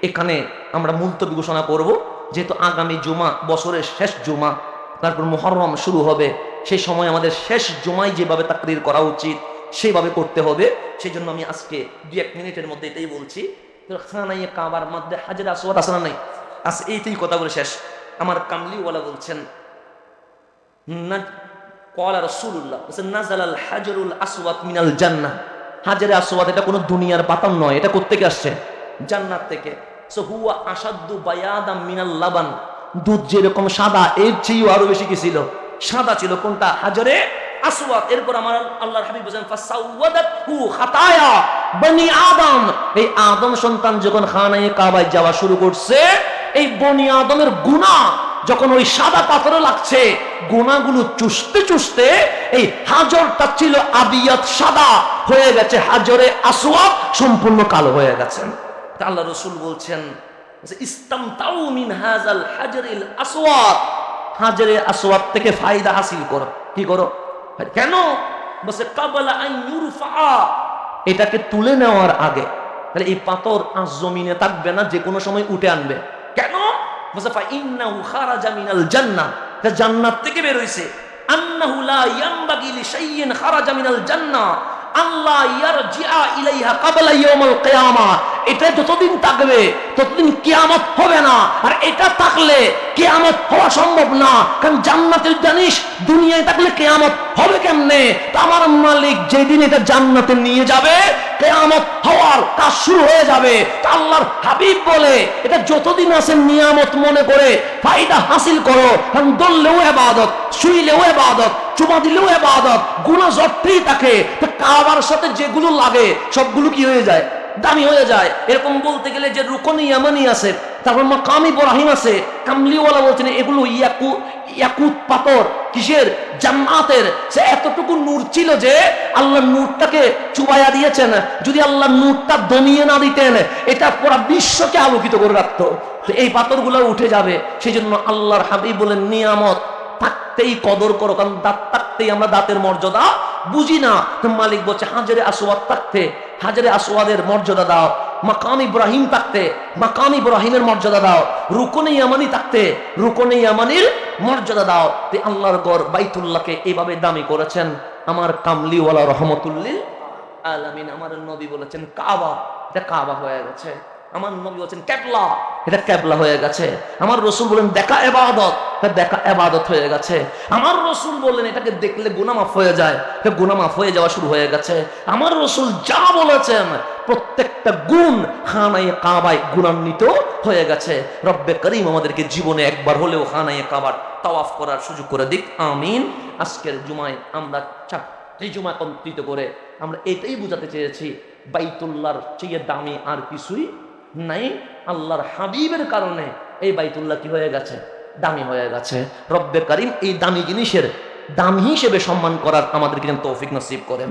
এখানে আমরা মুলতবি ঘোষণা করব, যেহেতু আগামী জুমা বছরের শেষ জুমা, তারপর মুহররম শুরু হবে, সেই সময় আমাদের শেষ জুমায় যেভাবে তাকরীর করা উচিত সেইভাবে করতে হবে। সেই জন্য আমি আজকে 2-1 মিনিটের মধ্যে এটাই বলছি। খানায়ে কাবার মধ্যে হাজরে আসওয়াদ আছে না নাই? আচ্ছা, এইটাই কথা বলে শেষ। আমার কামলিওয়ালা বলছেন না, ক্বালা রাসূলুল্লাহ বলেছেন নাযালাল হাজরুল আসওয়াদ মিনাল জান্নাহ। হাজরে আসওয়াদ এটা কোনো দুনিয়ার পাথর নয়, এটা কোত্থেকে আসছে? জান্নাত থেকে। সো হুয়া আশাদ্দু বায়াদাম মিনাল লাবান। দুধ যেরকম সাদা, এর চেয়েও আরো বেশি কি ছিল? সাদা ছিল। কোনটা? হাজরে আসওয়াদ। এরপর আমার আল্লাহর হাবিব বলেন ফাসাওয়াদাতহু খাতায়া বনি আদম। এই আদম সন্তান যখন খানায়ে কাবায় যাওয়া শুরু করছে, এই বনি আদমের গুনাহ যখন ওই সাদা পাথরে লাগছে, গুনাহগুলো চুষতে চুষতে এই হাজরটা ছিল আবিয়াত সাদা হয়ে গেছে, হাজরে আসওয়াদ সম্পূর্ণ কালো হয়ে গেছে। তা আল্লাহ রাসূল বলছেন ইস্তামতাউ মিন হাযাল হাজরিল আসওয়াদ। হাজরে আসওয়াদ থেকে ফায়দা হাসিল করো। কি করো? কেন? বসে কাবলা আন ইউরফা, এটাকে তুলে নেওয়ার আগে। তাহলে এই পাথর আজ জমিনে থাকবে না, যে কোনো সময় উঠে আনবে। কেন? বসে ফা ইন্নাহু খারাজা মিনাল জান্নাহ, এটা জান্নাত থেকে বের হইছে। আন্নাহু লা ইয়ামবাগি লিশাইইন খারাজা মিনাল জান্নাহ আল্লাহ ইয়ারজিআ ইলাইহা ক্বাবলা ইয়াউমিল কিয়ামাহ। এটা যতদিন থাকবে ততদিন কিয়ামত হবে না, আর এটা থাকলে কিয়ামত হওয়া সম্ভব না। কারণ জান্নাতের জানিস দুনিয়ায় থাকলে কিয়ামত হবে কেমনে? তো আমার মালিক যেদিন এটা জান্নাতে নিয়ে যাবে, কিয়ামত হওয়ার কাজ শুরু হয়ে যাবে। তো আল্লাহর হাবিব বলে এটা যতদিন আছে নিয়ামত মনে করে ফায়দা হাসিল করো। কারণ দললেও ইবাদত, শুইলেও ইবাদত, চুমা দিলেও ইবাদত, গুনাহ জটতেই থাকে। তো কাবার সাথে যেগুলো লাগে সবগুলো কি হয়ে যায়? দামি হয়ে যায়। এরকম বলতে গেলে যে রুকনে ইয়ামানি আছে, তারপর মাকাম ইব্রাহিম আছে, কামলিওয়ালা বলছেন এগুলো ইয়াকুত পাথর। কিসের? জান্নাতের। সে এতটুকু নূর ছিল যে আল্লাহ নূরটাকে চুবাইয়া দিয়েছেন। যদি আল্লাহ নূরটা দমিয়ে না দিতেন, এটা পুরো বিশ্বকে আলোকিত করে রাখতো। তো এই পাথরগুলো উঠে যাবে। সেই জন্য আল্লাহর হাবিব বলেন নিয়ামত থাকতেই কদর করো, কারণ দাঁত থাকতেই আমরা দাঁতের মর্যাদা বুঝি না। মালিক বলছে হাজরে আসওয়াদ থাকতে হাজরে আসওয়াদের মর্যাদা দাও, মাকাম ইব্রাহিম থাকতে মাকাম ইব্রাহিমের মর্যাদা দাও, রুকনে ইয়ামানি থাকতে রুকনে ইয়ামানির মর্যাদা দাও। তে আল্লাহর ঘর বাইতুল্লাহকে এইভাবে দামি করেছেন আমার কামলিওয়ালা রহমতুল্লিল আলামিন। আমার নবী বলেছেন কাবা, এটা কাবা হয়ে গেছে। আমার নবী বলেছেন ক্যাবলা, এটা ক্যাবলা হয়ে গেছে। আমার রসুল বলেন দেখা ইবাদত, এটা দেখা ইবাদত হয়ে গেছে। আমার রসুল বললেন এটাকে দেখলে গুনাহ মাফ হয়ে যায়, এটা গুনাহ মাফ হয়ে যাওয়া শুরু হয়ে গেছে। আমার রসুল যা বলেছেন প্রত্যেকটা গুণ খানায়ে কাবায় গুণান্বিত হয়ে গেছে। রব্বে করিম আমাদেরকে জীবনে একবার হলেও খানায়ে কাবার তাওয়াফ করার সুযোগ করে দিক, আমিন। আজকের জুমায় আমরা এই জুমা একত্রিত করে আমরা এটাই বোঝাতে চেয়েছি, বাইতুল্লাহর চেয়ে দামি আর কিছুই নাই। আল্লাহর হাবিবের কারণে এই বাইতুল্লাহ কি হয়ে গেছে? দামি হয়ে গেছে। রব্বে করিম এই দামি জিনিসের দাম হিসেবে সম্মান করার আমাদেরকে যেন তৌফিক নসিব করেন।